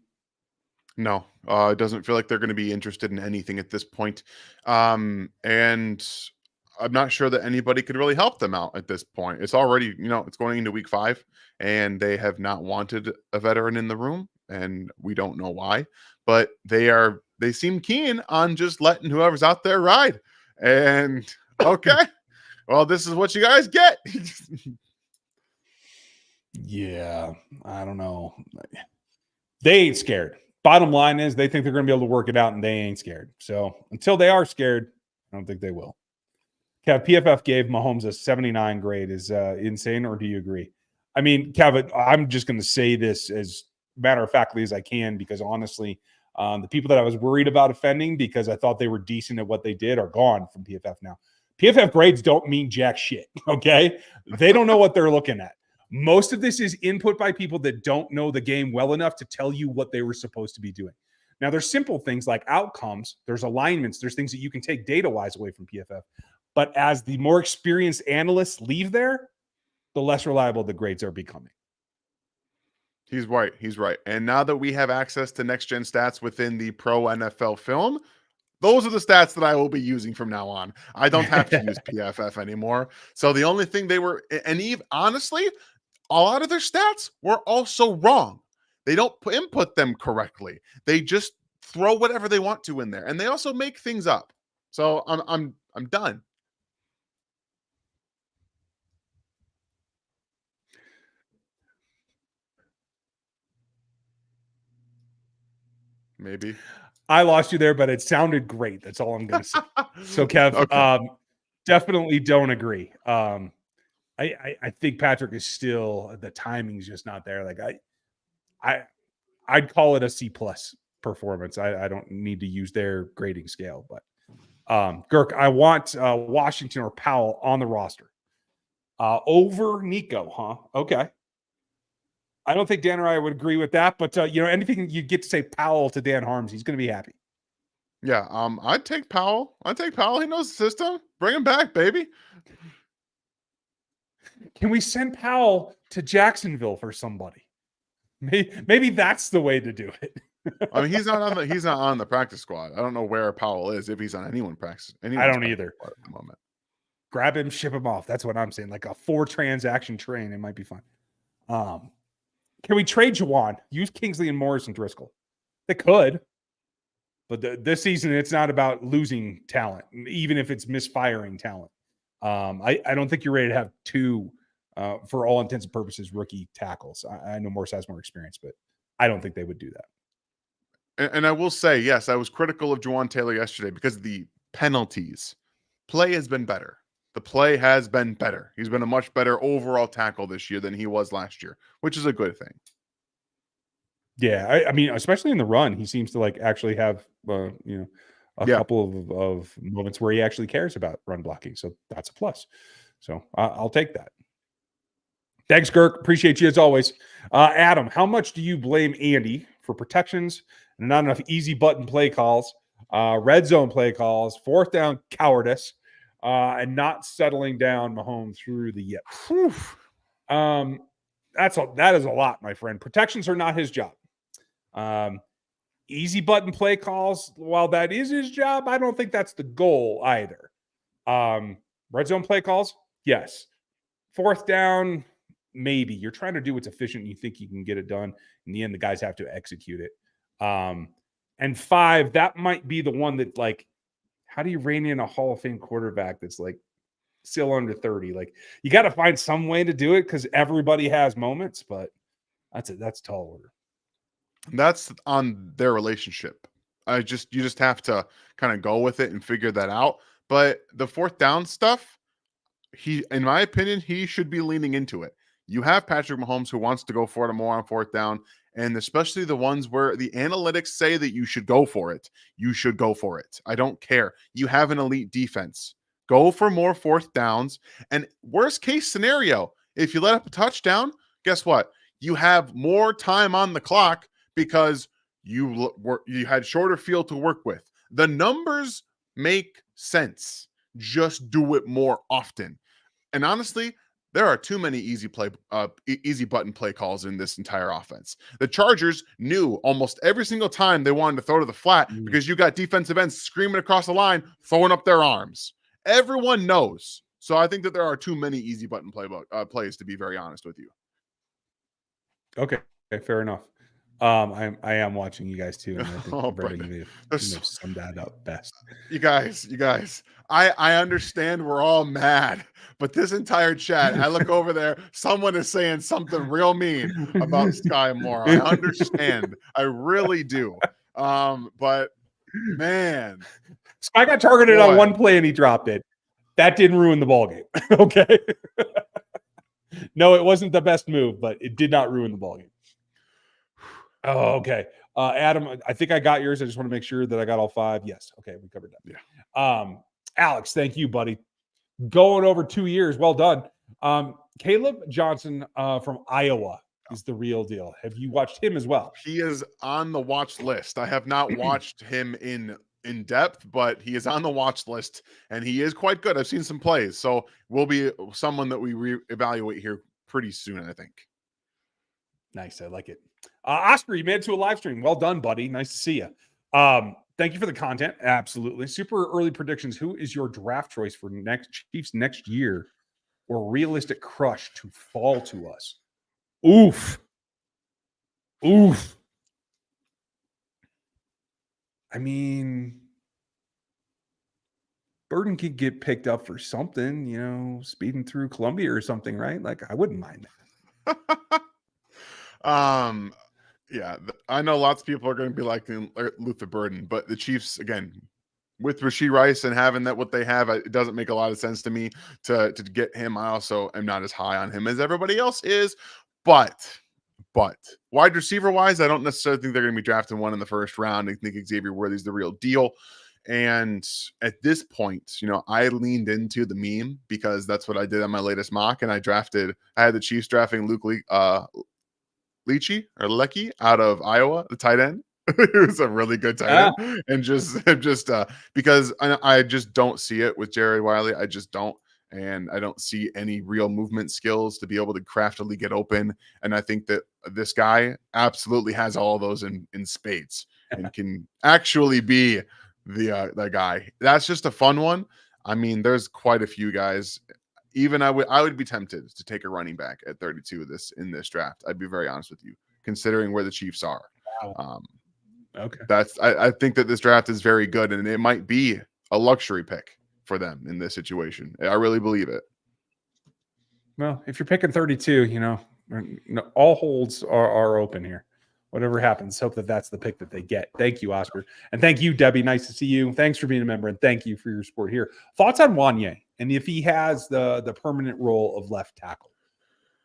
No, it doesn't feel like they're going to be interested in anything at this point. And I'm not sure that anybody could really help them out at this point. It's already, it's going into week 5, and they have not wanted a veteran in the room, and we don't know why, but they seem keen on just letting whoever's out there ride. And okay, well, this is what you guys get. Yeah, I don't know. They ain't scared. Bottom line is they think they're going to be able to work it out, and they ain't scared. So until they are scared, I don't think they will. Kev, PFF gave Mahomes a 79 grade. Is insane, or do you agree? I mean, Kev, I'm just going to say this as matter-of-factly as I can, because honestly, the people that I was worried about offending because I thought they were decent at what they did are gone from PFF now. PFF grades don't mean jack shit, okay? They don't know what they're looking at. Most of this is input by people that don't know the game well enough to tell you what they were supposed to be doing. Now, there's simple things like outcomes, there's alignments, there's things that you can take data-wise away from PFF. But as the more experienced analysts leave there, the less reliable the grades are becoming. He's right. He's right. And now that we have access to next-gen stats within the Pro NFL Film, those are the stats that I will be using from now on. I don't have to use PFF anymore. So the only thing and even honestly, a lot of their stats were also wrong. They don't input them correctly. They just throw whatever they want to in there, and they also make things up. So I'm done. Maybe I lost you there, but it sounded great. That's all I'm going to say. So, Kev, okay. Definitely don't agree. I think Patrick is still, the timing's just not there. Like I'd call it a C+ performance. I don't need to use their grading scale, but Girk, I want Washington or Powell on the roster over Nico, huh? Okay. I don't think Dan or I would agree with that, but anything you get to say Powell to Dan Harms, he's going to be happy. Yeah, I'd take Powell. He knows the system. Bring him back, baby. Can we send Powell to Jacksonville for somebody? Maybe that's the way to do it. I mean, he's not on the practice squad. I don't know where Powell is, if he's on anyone's practice. I don't either. At the moment. Grab him, ship him off. That's what I'm saying. Like a 4-transaction train, it might be fun. Can we trade Juwan? Use Kingsley and Morris and Driscoll. They could. But this season, it's not about losing talent, even if it's misfiring talent. I don't think you're ready to have 2, for all intents and purposes, rookie tackles. I know Morris has more experience, but I don't think they would do that. And I will say, yes, I was critical of Juwan Taylor yesterday because of the penalties. Play has been better. The play has been better. He's been a much better overall tackle this year than he was last year, which is a good thing. Yeah, I mean, especially in the run, he seems to actually have couple of moments where he actually cares about run blocking. So that's a plus. So I'll take that. Thanks, Girk. Appreciate you as always. Adam, how much do you blame Andy for protections and not enough easy button play calls, red zone play calls, 4th down cowardice, and not settling down Mahomes through the yips? That is a lot, my friend. Protections are not his job. Easy button play calls, while that is his job, I don't think that's the goal either. Red zone play calls, yes. 4th down, maybe. You're trying to do what's efficient. You think you can get it done. In the end, the guys have to execute it. And 5, that might be the one that, how do you rein in a Hall of Fame quarterback that's still under 30? You got to find some way to do it because everybody has moments, but that's a tall order. That's on their relationship. You just have to kind of go with it and figure that out. But the 4th down stuff, in my opinion, he should be leaning into it. You have Patrick Mahomes who wants to go for it more on 4th down, and especially the ones where the analytics say that you should go for it. You should go for it. I don't care. You have an elite defense. Go for more 4th downs. And worst case scenario, if you let up a touchdown, guess what? You have more time on the clock because you had shorter field to work with. The numbers make sense. Just do it more often. And honestly, there are too many easy button play calls in this entire offense. The Chargers knew almost every single time they wanted to throw to the flat because you got defensive ends screaming across the line, throwing up their arms. Everyone knows. So I think that there are too many easy button plays, to be very honest with you. Okay, fair enough. I am watching you guys too, and I think Brandon, you may have summed that up best. You guys, I understand we're all mad, but this entire chat, I look over there, someone is saying something real mean about Sky Moore. I understand, I really do. But man, Sky got targeted on one play and he dropped it. That didn't ruin the ballgame. Okay. No, it wasn't the best move, but it did not ruin the ballgame. Oh, okay. Adam, I think I got yours. I just want to make sure that I got all 5. Yes. Okay. We covered that. Yeah. Alex, thank you, buddy. Going over 2 years. Well done. Caleb Johnson from Iowa is the real deal. Have you watched him as well? He is on the watch list. I have not watched him in depth, but he is on the watch list and he is quite good. I've seen some plays, so will be someone that we reevaluate here pretty soon, I think. Nice. I like it. Oscar, you made it to a live stream. Well done, buddy. Nice to see you. Thank you for the content. Absolutely. Super early predictions. Who is your draft choice for Chiefs next year, or realistic crush to fall to us? Oof. I mean, Burden could get picked up for something, speeding through Columbia or something, right? Like, I wouldn't mind that. Yeah, I know lots of people are going to be liking Luther Burden, but the Chiefs, again, with Rashee Rice and having what they have, it doesn't make a lot of sense to me to get him. I also am not as high on him as everybody else is, but wide receiver wise, I don't necessarily think they're going to be drafting one in the first round. I think Xavier Worthy's the real deal. And at this point, I leaned into the meme because that's what I did on my latest mock. And I had the Chiefs drafting Luke Leachy out of Iowa, the tight end. It was a really good tight end. And just because I just don't see it with Jared Wiley. I just don't. And I don't see any real movement skills to be able to craftily get open. And I think that this guy absolutely has all of those in spades and can actually be the guy. That's just a fun one. I mean, there's quite a few guys. Even I would be tempted to take a running back at 32 in this draft. I'd be very honest with you, considering where the Chiefs are. Wow. Okay. I think that this draft is very good, and it might be a luxury pick for them in this situation. I really believe it. Well, if you're picking 32, all holds are open here. Whatever happens, hope that that's the pick that they get. Thank you, Oscar. And thank you, Debbie. Nice to see you. Thanks for being a member, and thank you for your support here. Thoughts on Wanye, and if he has the permanent role of left tackle?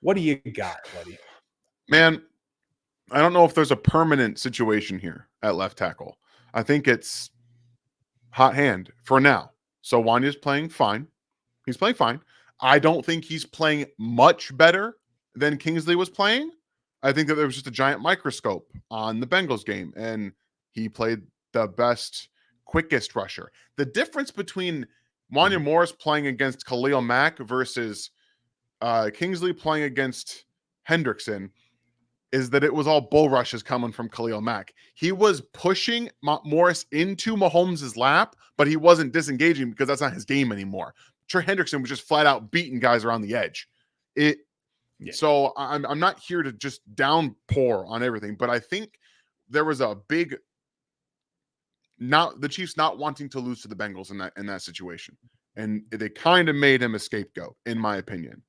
What do you got, buddy? Man, I don't know if there's a permanent situation here at left tackle. I think it's hot hand for now. So Wanya's playing fine. He's playing fine. I don't think he's playing much better than Kingsley was playing. I think that there was just a giant microscope on the Bengals game, and he played the best, quickest rusher. The difference between Wanya Morris playing against Khalil Mack versus Kingsley playing against Hendrickson is that it was all bull rushes coming from Khalil Mack. He was pushing Morris into Mahomes' lap, but he wasn't disengaging because that's not his game anymore. Trey Hendrickson was just flat out beating guys around the edge. So I'm not here to just downpour on everything, but I think there was a big the Chiefs not wanting to lose to the Bengals in that situation, and they kind of made him a scapegoat, in my opinion.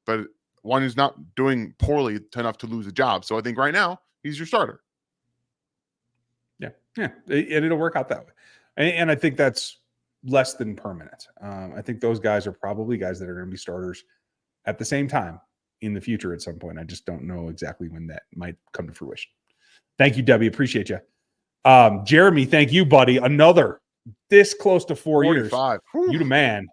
But one who's not doing poorly enough to lose a job, so I think right now he's your starter. Yeah, and it'll work out that way, and I think that's less than permanent. I think those guys are probably guys that are going to be starters at the same time in the future at some point. I just don't know exactly when that might come to fruition. Thank you, Debbie. Appreciate you. Jeremy, thank you, buddy. Another this close to 4 years. You the man.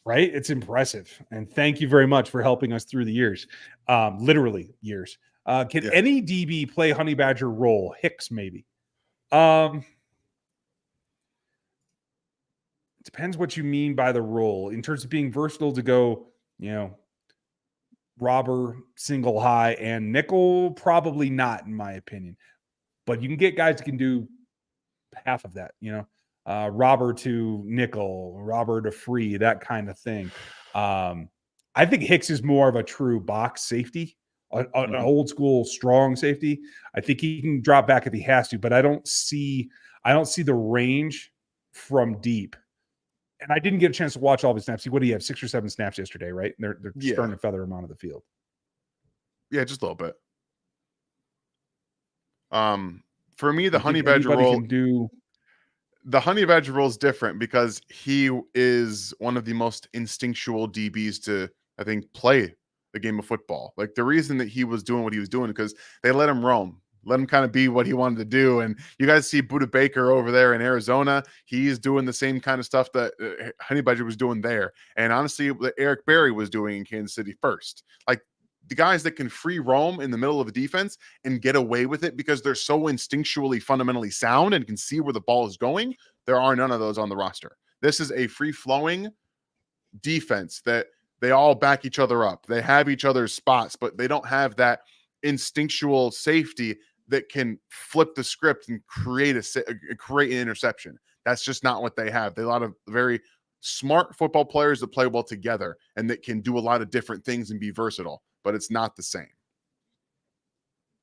Right? It's impressive. And thank you very much for helping us through the years. Literally years. Can any DB play Honey Badger role? Hicks, maybe. Depends what you mean by the role. In terms of being versatile to go robber, single high, and nickel, probably not, in my opinion. But you can get guys that can do half of that, robber to nickel, robber to free, that kind of thing. I think Hicks is more of a true box safety, an old school strong safety. I think he can drop back if he has to, but I don't see the range from deep. And I didn't get a chance to watch all of his snaps. What do you have? 6 or 7 snaps yesterday, right? And they're starting to feather him onto the field. Yeah, just a little bit. For me, the honey badger role the honey badger role is different because he is one of the most instinctual DBs to, I think, play the game of football. Like, the reason that he was doing what he was doing because they let him roam, let him kind of be what he wanted to do. And you guys see Budda Baker over there in Arizona. He's doing the same kind of stuff that honey badger was doing there. And honestly, what Eric Berry was doing in Kansas City first. Like, the guys that can free roam in the middle of a defense and get away with it because they're so instinctually fundamentally sound and can see where the ball is going, there are none of those on the roster. This is a free-flowing defense that they all back each other up. They have each other's spots, but they don't have that instinctual safety that can flip the script and create an interception. That's just not what they have. They have a lot of very smart football players that play well together and that can do a lot of different things and be versatile, but it's not the same.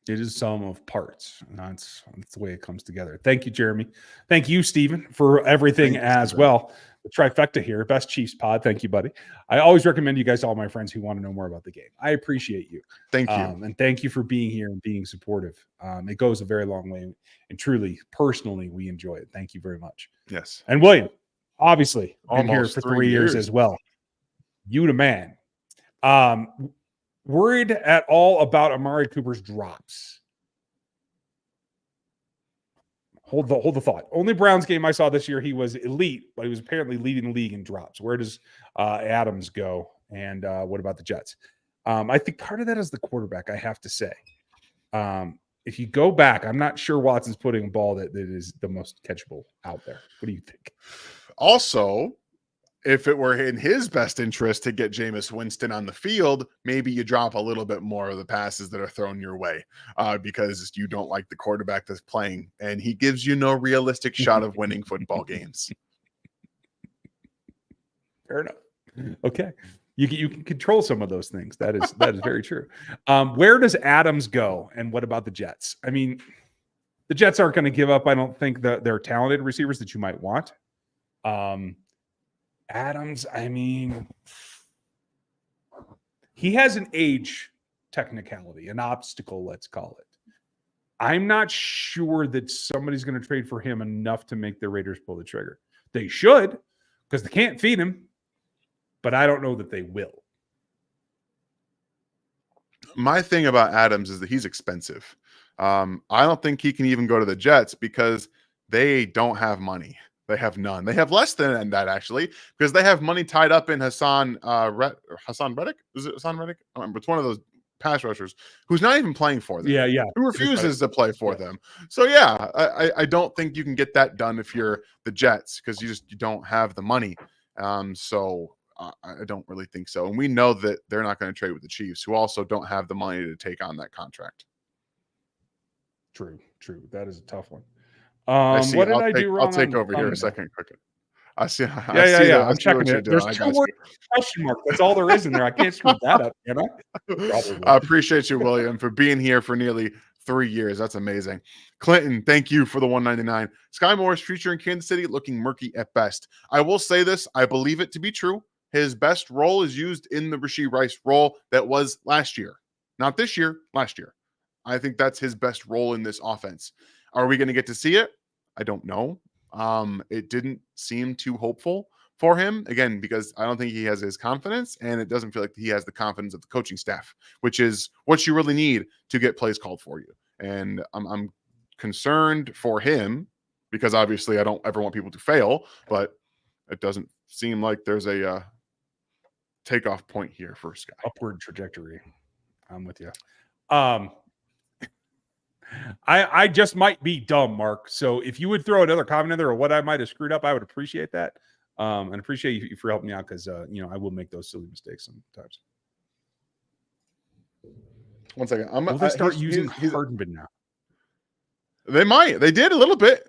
It is sum of parts. That's the way it comes together. Thank you, Jeremy. Thank you, Steven, for everything as well. The trifecta here, best Chiefs pod. Thank you, buddy. I always recommend you guys to all my friends who want to know more about the game. I appreciate you. Thank you. And thank you for being here and being supportive. It goes a very long way. And truly, personally, we enjoy it. Thank you very much. Yes. And William, obviously, been here Almost for 3 years as well. You the man. Worried at all about Amari Cooper's drops? Hold the thought. Only Browns game I saw this year, he was elite, but he was apparently leading the league in drops. Where does Adams go? And what about the Jets? I think part of that is the quarterback, I have to say. If you go back, I'm not sure Watson's putting a ball that is the most catchable out there. What do you think? Also, if it were in his best interest to get Jameis Winston on the field, maybe you drop a little bit more of the passes that are thrown your way because you don't like the quarterback that's playing, and he gives you no realistic shot of winning football games. Fair enough. Okay. You can control some of those things. That is very true. Where does Adams go, and what about the Jets? I mean, the Jets aren't going to give up, I don't think, their talented receivers that you might want. Adams, I mean, he has an age technicality, an obstacle, let's call it. I'm not sure that somebody's going to trade for him enough to make the Raiders pull the trigger. They should, because they can't feed him, but I don't know that they will. My thing about Adams is that he's expensive. I don't think he can even go to the Jets because they don't have money. They have none. They have less than that, actually, because they have money tied up in Hassan Reddick. Is it Hassan Reddick? I don't remember. It's one of those pass rushers who's not even playing for them. Yeah. Who refuses to play for them. So, yeah, I don't think you can get that done if you're the Jets because you don't have the money. So I don't really think so. And we know that they're not going to trade with the Chiefs, who also don't have the money to take on that contract. True. That is a tough one. What did I do wrong? I'll take over here a second. Quick. I see. Yeah. I'm checking it. There's 2 words question mark. That's all there is in there. I can't screw that up, you know? I appreciate you, William, for being here for nearly 3 years. That's amazing. Clinton, thank you for the 199. Sky Moore's future in Kansas City looking murky at best. I will say this. I believe it to be true. His best role is used in the Rashee Rice role that was last year. Not this year, last year. I think that's his best role in this offense. Are we going to get to see it? I don't know. It didn't seem too hopeful for him, again, because I don't think he has his confidence, and it doesn't feel like he has the confidence of the coaching staff, which is what you really need to get plays called for you. And I'm concerned for him because obviously I don't ever want people to fail, but it doesn't seem like there's a takeoff point here for Sky. Upward trajectory. I'm with you. I just might be dumb, Mark. So if you would throw another comment in there or what I might have screwed up, I would appreciate that. And appreciate you for helping me out because, I will make those silly mistakes sometimes. 1 second. Will they start using Hardman now? They might. They did a little bit.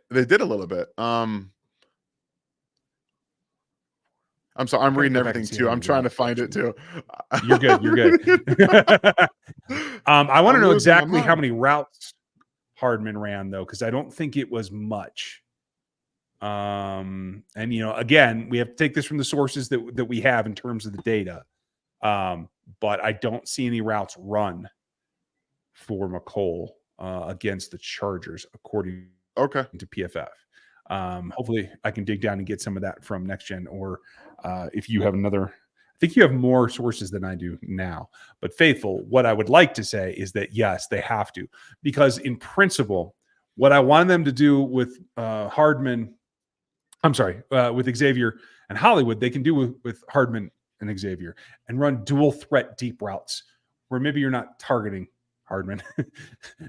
I'm sorry. I'm reading everything too. I'm trying to find it too. You're good. I want to know exactly how many routes Hardman ran though, because I don't think it was much. And again, we have to take this from the sources that we have in terms of the data. But I don't see any routes run for McCole against the Chargers, according to PFF. Hopefully I can dig down and get some of that from Next Gen, or if you have another, I think you have more sources than I do now. But Faithful, what I would like to say is that yes, they have to, because in principle, what I wanted them to do with with Xavier and Hollywood, they can do with Hardman and Xavier, and run dual threat deep routes where maybe you're not targeting Hardman.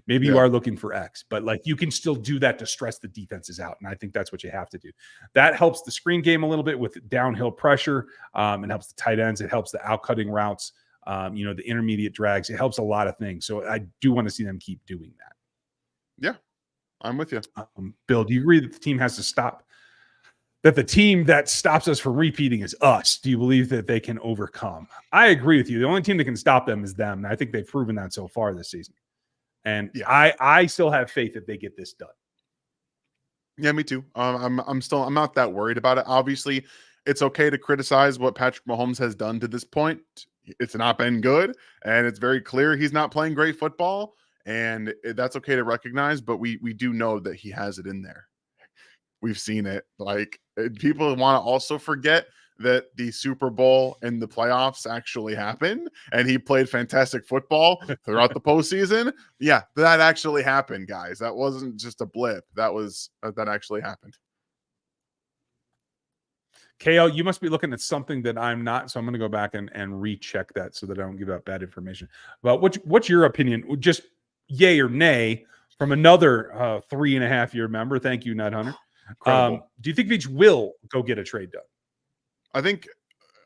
Maybe you are looking for X, but like you can still do that to stress the defenses out. And I think that's what you have to do. That helps the screen game a little bit with downhill pressure. It helps the tight ends. It helps the out-cutting routes, the intermediate drags. It helps a lot of things. So I do want to see them keep doing that. Yeah, I'm with you. Bill, do you agree that the team has to stop? That the team that stops us from repeating is us. Do you believe that they can overcome? I agree with you. The only team that can stop them is them. And I think they've proven that so far this season. And I still have faith that they get this done. Yeah, me too. I'm not that worried about it. Obviously, it's okay to criticize what Patrick Mahomes has done to this point. It's not been good, and it's very clear he's not playing great football, and that's okay to recognize. But we do know that he has it in there. We've seen it. Like, people want to also forget that the Super Bowl and the playoffs actually happened, and he played fantastic football throughout the postseason. Yeah, that actually happened, guys. That wasn't just a blip. That actually happened. KL, you must be looking at something that I'm not, so I'm going to go back and recheck that so that I don't give out bad information. Well, what's your opinion? Just yay or nay from another 3.5-year member. Thank you, Nut Hunter. Do you think Veach will go get a trade done? I think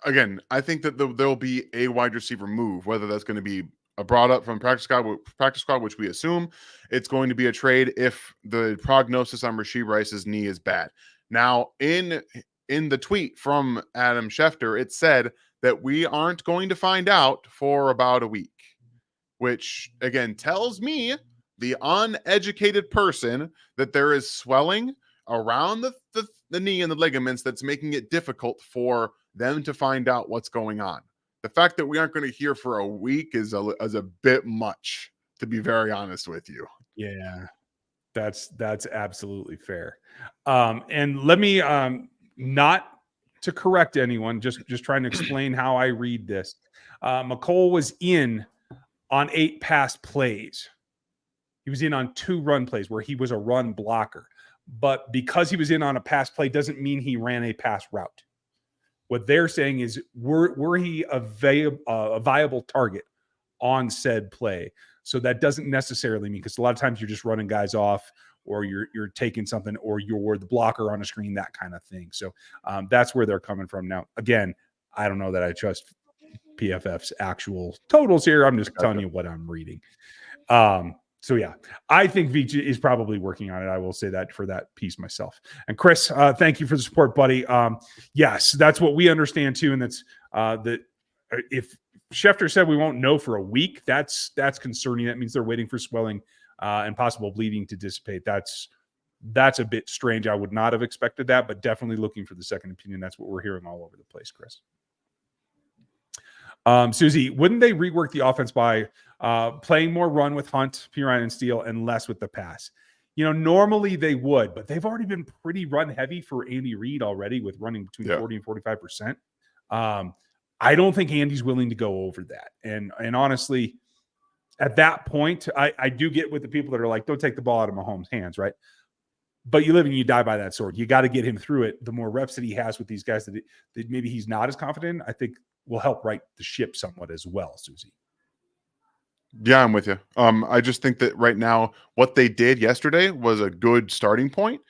that there'll be a wide receiver move, whether that's going to be brought up from practice squad, which we assume it's going to be a trade if the prognosis on Rashee Rice's knee is bad. Now, in the tweet from Adam Schefter, it said that we aren't going to find out for about a week, which again tells me, the uneducated person, that there is swelling around the knee and the ligaments that's making it difficult for them to find out what's going on. The fact that we aren't going to hear for a week is a bit much, to be very honest with you. Yeah, that's absolutely fair. And let me not to correct anyone, just trying to explain how I read this. McCole was in on 8 pass plays. He was in on 2 run plays where he was a run blocker. But because he was in on a pass play doesn't mean he ran a pass route. What they're saying is, were he a viable target on said play? So that doesn't necessarily mean, because a lot of times you're just running guys off, or you're taking something, or you're the blocker on a screen, that kind of thing. So that's where they're coming from. Now, again, I don't know that I trust PFF's actual totals here. I'm just telling you what I'm reading. So yeah, I think Veach is probably working on it. I will say that for that piece myself. And Chris, thank you for the support, buddy. Yes, that's what we understand too. And that's that if Schefter said we won't know for a week, that's concerning. That means they're waiting for swelling and possible bleeding to dissipate. That's a bit strange. I would not have expected that, but definitely looking for the second opinion. That's what we're hearing all over the place, Chris. Susie, wouldn't they rework the offense by playing more run with Hunt, Pirine, and Steele, and less with the pass? Normally they would, but they've already been pretty run heavy for Andy Reid already, with running between 40 and 45%. I don't think Andy's willing to go over that. And honestly, at that point, I do get with the people that are like, don't take the ball out of Mahomes' hands, right? But you live and you die by that sword. You got to get him through it. The more reps that he has with these guys that maybe he's not as confident, I think will help right the ship somewhat as well, Susie. Yeah, I'm with you. I just think that right now what they did yesterday was a good starting point,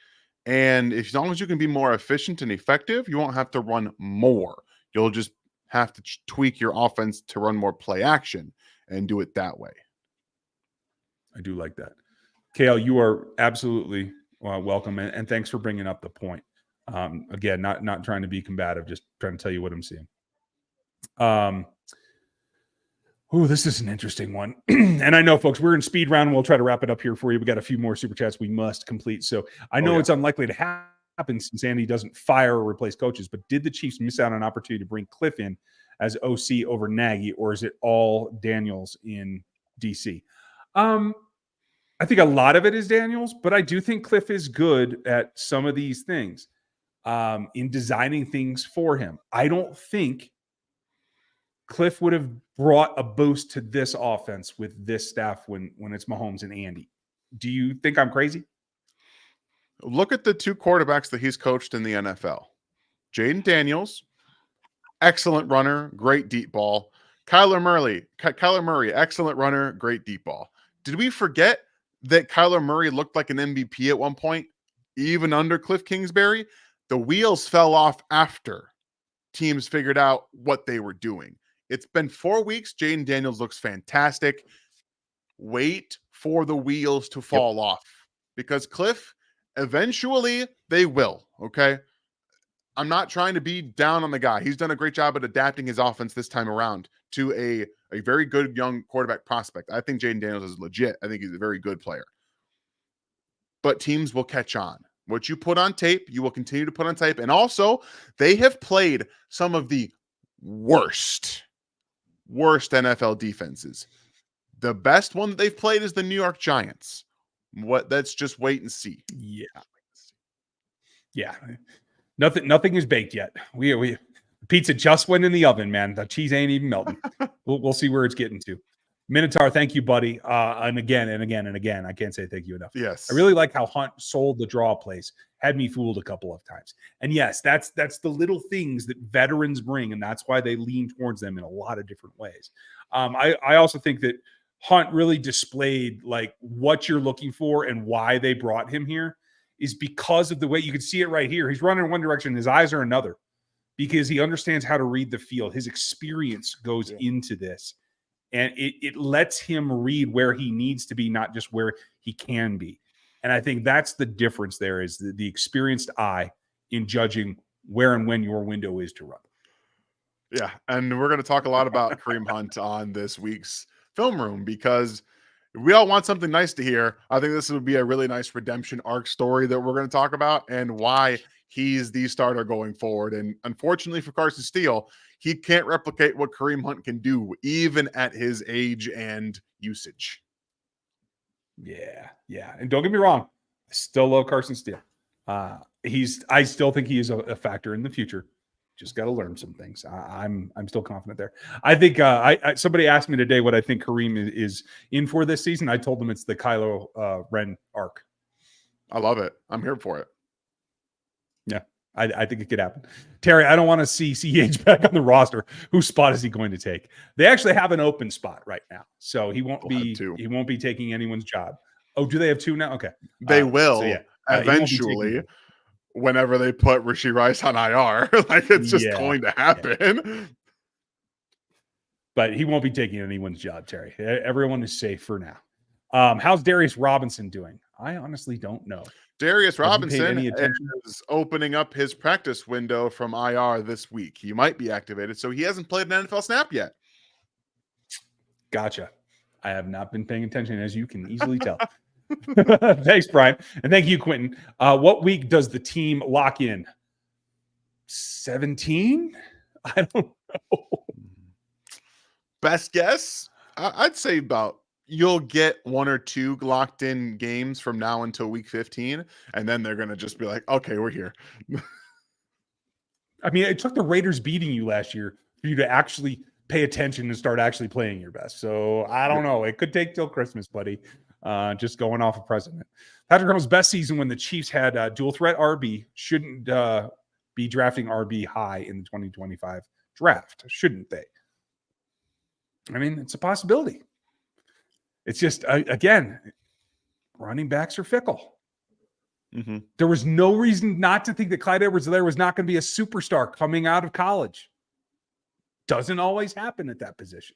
And as long as you can be more efficient and effective, you won't have to run more. You'll just have to tweak your offense to run more play action and do it that way. I do like that. Kale, you are absolutely welcome, and thanks for bringing up the point. Again, not trying to be combative, just trying to tell you what I'm seeing. This is an interesting one. And I know, folks, we're in speed round. We'll try to wrap it up here for you. We got a few more super chats we must complete. So I know it's unlikely to happen since Andy doesn't fire or replace coaches, but did the Chiefs miss out on an opportunity to bring Cliff in as OC over Nagy, or is it all Daniels in DC? I think a lot of it is Daniels, but I do think Cliff is good at some of these things in designing things for him. I don't think Cliff would have brought a boost to this offense with this staff when it's Mahomes and Andy. Do you think I'm crazy? Look at the two quarterbacks that he's coached in the NFL. Jaden Daniels, excellent runner, great deep ball. Kyler Murray, excellent runner, great deep ball. Did we forget that Kyler Murray looked like an MVP at one point, even under Cliff Kingsbury? The wheels fell off after teams figured out what they were doing. It's been 4 weeks. Jaden Daniels looks fantastic. Wait for the wheels to fall off, because Cliff, eventually they will, okay? I'm not trying to be down on the guy. He's done a great job at adapting his offense this time around to a very good young quarterback prospect. I think Jaden Daniels is legit. I think he's a very good player. But teams will catch on. What you put on tape, you will continue to put on tape. And also, they have played some of the worst NFL defenses. The best one that they've played is the New York Giants. Let's just wait and see. Yeah. Nothing is baked yet. We pizza just went in the oven, man. The cheese ain't even melting. We'll see where it's getting to. Minotaur, thank you, buddy. And again, I can't say thank you enough. Yes. I really like how Hunt sold the draw plays. Had me fooled a couple of times. And yes, that's the little things that veterans bring, and that's why they lean towards them in a lot of different ways. I also think that Hunt really displayed like what you're looking for and why they brought him here is because of the way you can see it right here. He's running in one direction, his eyes are another, because he understands how to read the field. His experience goes into this, and it lets him read where he needs to be, not just where he can be. And I think that's the difference there, is the experienced eye in judging where and when your window is to run. Yeah, and we're going to talk a lot about Kareem Hunt on this week's Film Room, because we all want something nice to hear. I think this would be a really nice redemption arc story that we're going to talk about, and why he's the starter going forward. And unfortunately for Carson Steele, he can't replicate what Kareem Hunt can do, even at his age and usage. Yeah. And don't get me wrong, I still love Carson Steele. I still think he is a factor in the future. Just got to learn some things. I'm still confident there. I think somebody asked me today what I think Kareem is in for this season. I told them it's the Kylo Ren arc. I love it. I'm here for it. Yeah, I think it could happen. Terry, I don't want to see CH back on the roster. Whose spot is he going to take? They actually have an open spot right now, so he won't be taking anyone's job. Oh, do they have two now? Okay, they will eventually. Whenever they put Rashee Rice on IR, like it's just going to happen. Yeah. But he won't be taking anyone's job, Terry. Everyone is safe for now. How's Darius Robinson doing? I honestly don't know. Darius Robinson is opening up his practice window from IR this week. He might be activated, so he hasn't played an NFL snap yet. Gotcha. I have not been paying attention, as you can easily tell. Thanks, Brian. And thank you, Quentin. What week does the team lock in? 17? I don't know. Best guess? I'd say you'll get 1 or 2 locked in games from now until week 15. And then they're going to just be like, okay, we're here. I mean, it took the Raiders beating you last year for you to actually pay attention and start actually playing your best. So I don't know. It could take till Christmas, buddy. Just going off of precedent. Patrick Mahomes' best season when the Chiefs had dual threat RB. Shouldn't be drafting RB high in the 2025 draft, shouldn't they? I mean, it's a possibility. It's just, again, running backs are fickle. Mm-hmm. There was no reason not to think that Clyde Edwards-Helaire was not going to be a superstar coming out of college. Doesn't always happen at that position.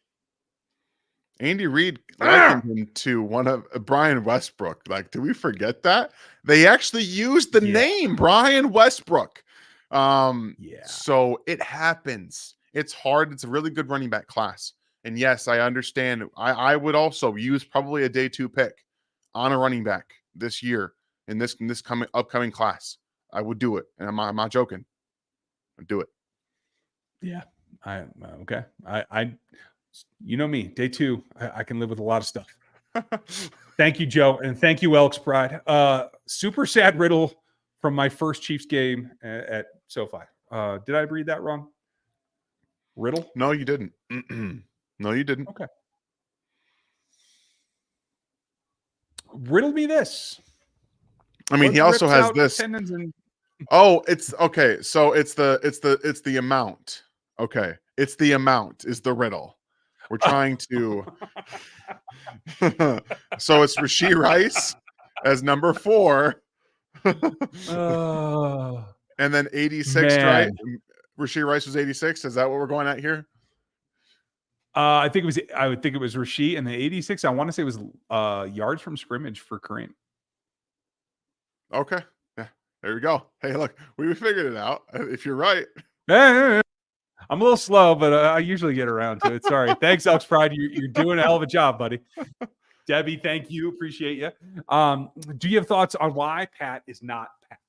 Andy Reid likened him to one of Brian Westbrook. Like, do we forget that? They actually used the name Brian Westbrook. So it happens. It's hard. It's a really good running back class. And yes, I understand. I would also use probably a day 2 pick on a running back this year in this upcoming class. I would do it. And I'm not joking. I'd do it. Yeah. Okay. I you know me, day 2, I can live with a lot of stuff. Thank you, Joe. And thank you, Elks Pride. Super sad riddle from my first Chiefs game at SoFi. Did I read that wrong? Riddle? No, you didn't. No, you didn't. Okay. Riddle me this. I mean, he also has this. Oh, it's okay. So it's the amount. Okay. It's the amount is the riddle. We're trying to. So it's Rashee Rice as number 4. And then 86, right? Rashee Rice was 86. Is that what we're going at here? I would think it was Rashee, and the 86. I want to say it was yards from scrimmage for Kareem. Okay. Yeah. There we go. Hey, look, we figured it out. If you're right. I'm a little slow, but I usually get around to it. Sorry. Thanks, Elks Pride. You're doing a hell of a job, buddy. Debbie, thank you. Appreciate you. Do you have thoughts on why Pat is not Pat?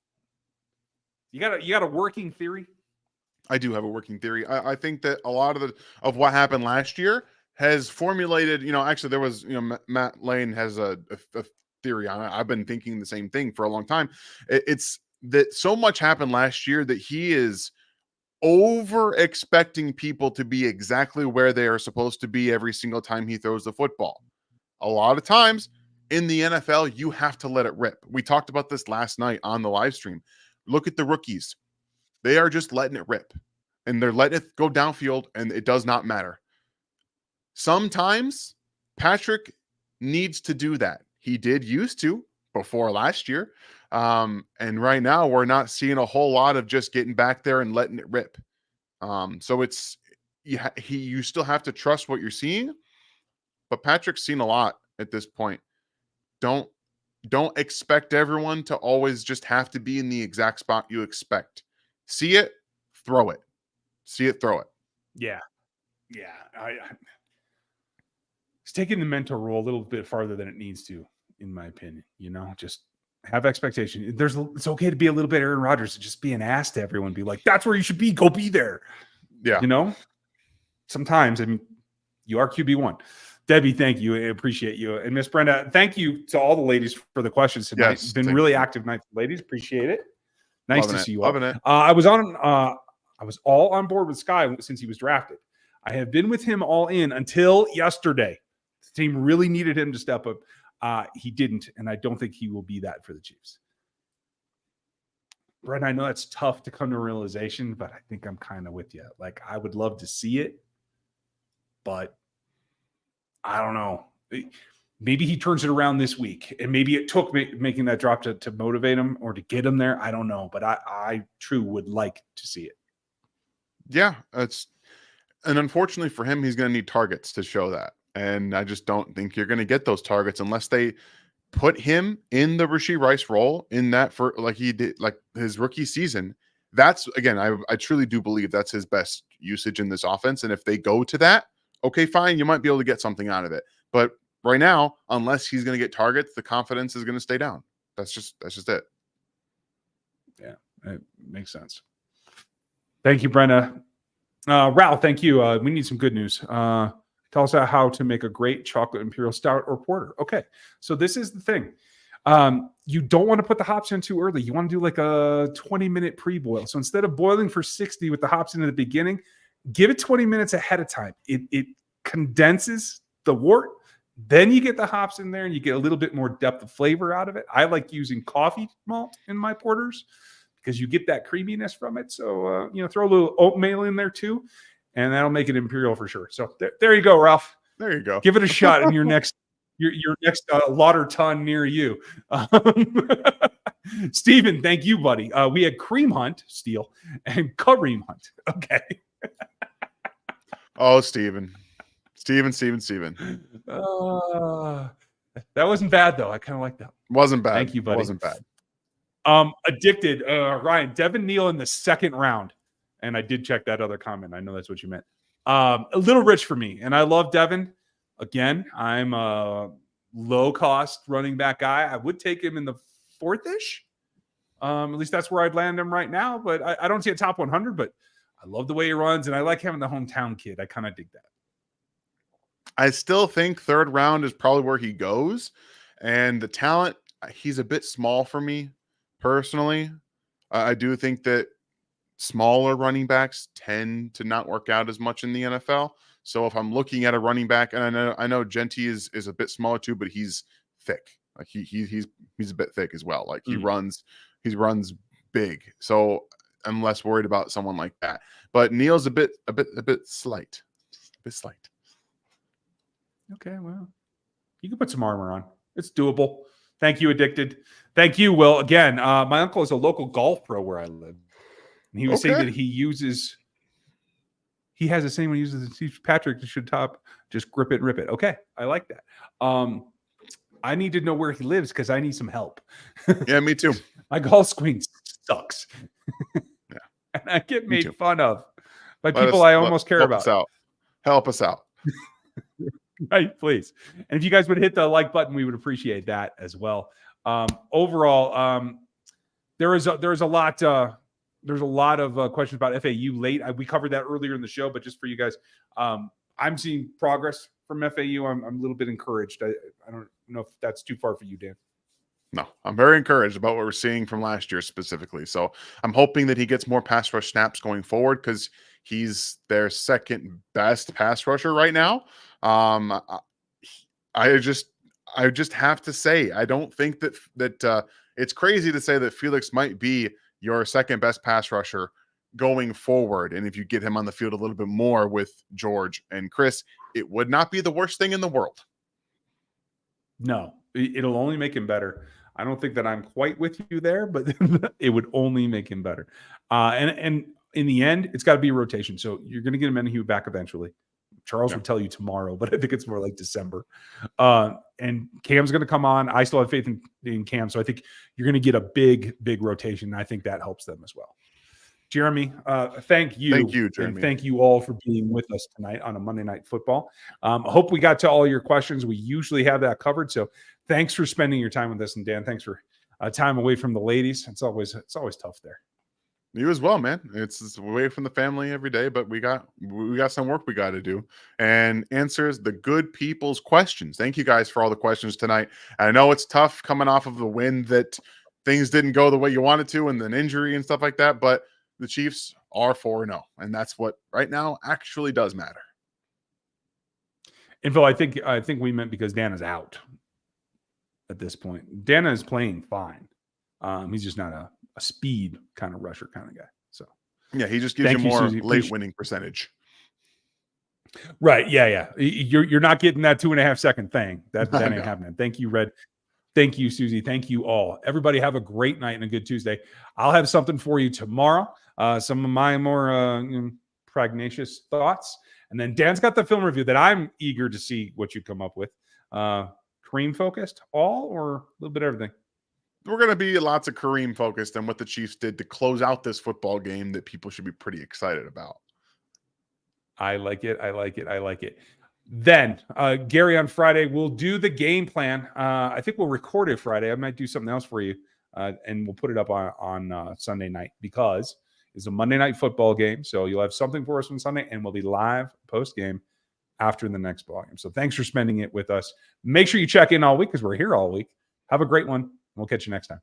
You got a working theory? I do have a working theory. I think that a lot of what happened last year has formulated, actually there was, Matt Lane has a theory on it. I've been thinking the same thing for a long time. It's that so much happened last year that he is over expecting people to be exactly where they are supposed to be every single time he throws the football. A lot of times in the NFL, you have to let it rip. We talked about this last night on the live stream. Look at the rookies. They are just letting it rip, and they're letting it go downfield, and it does not matter. Sometimes Patrick needs to do that. He did used to before last year. And right now we're not seeing a whole lot of just getting back there and letting it rip. So it's, you still have to trust what you're seeing, but Patrick's seen a lot at this point. Don't expect everyone to always just have to be in the exact spot you expect. See it, throw it. See it, throw it. Yeah. It's taking the mental role a little bit farther than it needs to, in my opinion. Just have expectation. It's okay to be a little bit Aaron Rodgers and just be an ass to everyone. Be like, that's where you should be. Go be there. Yeah. Sometimes, you are QB1. Debbie, thank you. I appreciate you. And Miss Brenda, thank you to all the ladies for the questions tonight. Yes, it's been really active night, ladies. Appreciate it. Nice to see you all. Loving it. I was all on board with Sky since he was drafted. I have been with him all in until yesterday. The team really needed him to step up. He didn't, and I don't think he will be that for the Chiefs. Brent, I know that's tough to come to a realization, but I think I'm kind of with you. Like, I would love to see it, but I don't know. Maybe he turns it around this week, and maybe it took making that drop to motivate him or to get him there. I don't know, but I truly would like to see it. Yeah, and unfortunately for him, he's going to need targets to show that. And I just don't think you're going to get those targets unless they put him in the Rashee Rice role in that for like he did, like his rookie season. That's, again, I truly do believe that's his best usage in this offense. And if they go to that, okay, fine, you might be able to get something out of it. But right now, unless he's going to get targets, the confidence is going to stay down. That's just it. Yeah, it makes sense. Thank you, Brenna. Ralph, thank you. We need some good news. Tell us how to make a great chocolate imperial stout or porter. Okay, so this is the thing. You don't want to put the hops in too early. You want to do like a 20-minute pre-boil. So instead of boiling for 60 with the hops in at the beginning, give it 20 minutes ahead of time. It condenses the wort. Then you get the hops in there and you get a little bit more depth of flavor out of it. I like using coffee malt in my porters because you get that creaminess from it. So, throw a little oatmeal in there too, and that'll make it imperial for sure. So there you go, Ralph. There you go. Give it a shot in your next your next Lauder ton near you. Steven, thank you, buddy. We had Cream Hunt, Steele, and Kareem Hunt. Okay. Oh, Steven. That wasn't bad, though. I kind of like that. Wasn't bad. Thank you, buddy. Wasn't bad. Addicted. Ryan, Devin Neal in the second round. And I did check that other comment. I know that's what you meant. A little rich for me. And I love Devin. Again, I'm a low-cost running back guy. I would take him in the fourth-ish. At least that's where I'd land him right now. But I don't see a top 100. But I love the way he runs. And I like having the hometown kid. I kind of dig that. I still think third round is probably where he goes. And the talent, he's a bit small for me personally. I do think that smaller running backs tend to not work out as much in the NFL. So if I'm looking at a running back, and I know Genty is a bit smaller too, but he's thick. Like he's a bit thick as well. Like he runs big. So I'm less worried about someone like that. But Neal's a bit slight. A bit slight. Okay, well, you can put some armor on. It's doable. Thank you, Addicted. Thank you, Will. Again, my uncle is a local golf pro where I live. And he was saying that he has the same one he uses as Steve Patrick should top, just grip it and rip it. Okay, I like that. I need to know where he lives because I need some help. Yeah, me too. My golf swing sucks. Yeah. And I get made fun of by people I almost care about. Help us out. Right, please. And if you guys would hit the like button, we would appreciate that as well. Overall, there's a lot of questions about FAU late. We covered that earlier in the show, but just for you guys, I'm seeing progress from FAU. I'm a little bit encouraged. I don't know if that's too far for you, Dan. No, I'm very encouraged about what we're seeing from last year specifically. So I'm hoping that he gets more pass rush snaps going forward because he's their second best pass rusher right now. I just have to say, I don't think that it's crazy to say that Felix might be your second best pass rusher going forward. And if you get him on the field a little bit more with George and Chris, it would not be the worst thing in the world. No, it'll only make him better. I don't think that I'm quite with you there, but it would only make him better. And in the end, it's got to be a rotation. So you're going to get Menahue back eventually. Charles would tell you tomorrow, but I think it's more like December. And Cam's going to come on. I still have faith in Cam. So I think you're going to get a big rotation. And I think that helps them as well. Jeremy, thank you. Thank you, Jeremy. And thank you all for being with us tonight on a Monday Night Football. I hope we got to all your questions. We usually have that covered. So thanks for spending your time with us. And Dan, thanks for time away from the ladies. It's always tough there. You as well, man. It's away from the family every day, but we got some work we got to do and answers the good people's questions. Thank you guys for all the questions tonight. I know it's tough coming off of the win that things didn't go the way you wanted to and an injury and stuff like that, but the Chiefs are 4-0, and that's what right now actually does matter. And Phil, I think we meant because Dana's out at this point. Dana is playing fine. He's just not a speed kind of rusher kind of guy. So yeah, he just gives you more late winning percentage. Right. Yeah. You're not getting that 2.5 second thing. That ain't happening. Thank you, Red. Thank you, Susie. Thank you all. Everybody have a great night and a good Tuesday. I'll have something for you tomorrow. Some of my more prognacious thoughts. And then Dan's got the film review that I'm eager to see what you come up with. Kareem focused all or a little bit of everything? We're going to be lots of Kareem focused on what the Chiefs did to close out this football game that people should be pretty excited about. I like it. Then, Gary, on Friday, we'll do the game plan. I think we'll record it Friday. I might do something else for you, and we'll put it up on Sunday night because it's a Monday Night Football game. So you'll have something for us on Sunday, and we'll be live post-game after the next ball game. So thanks for spending it with us. Make sure you check in all week because we're here all week. Have a great one. We'll catch you next time.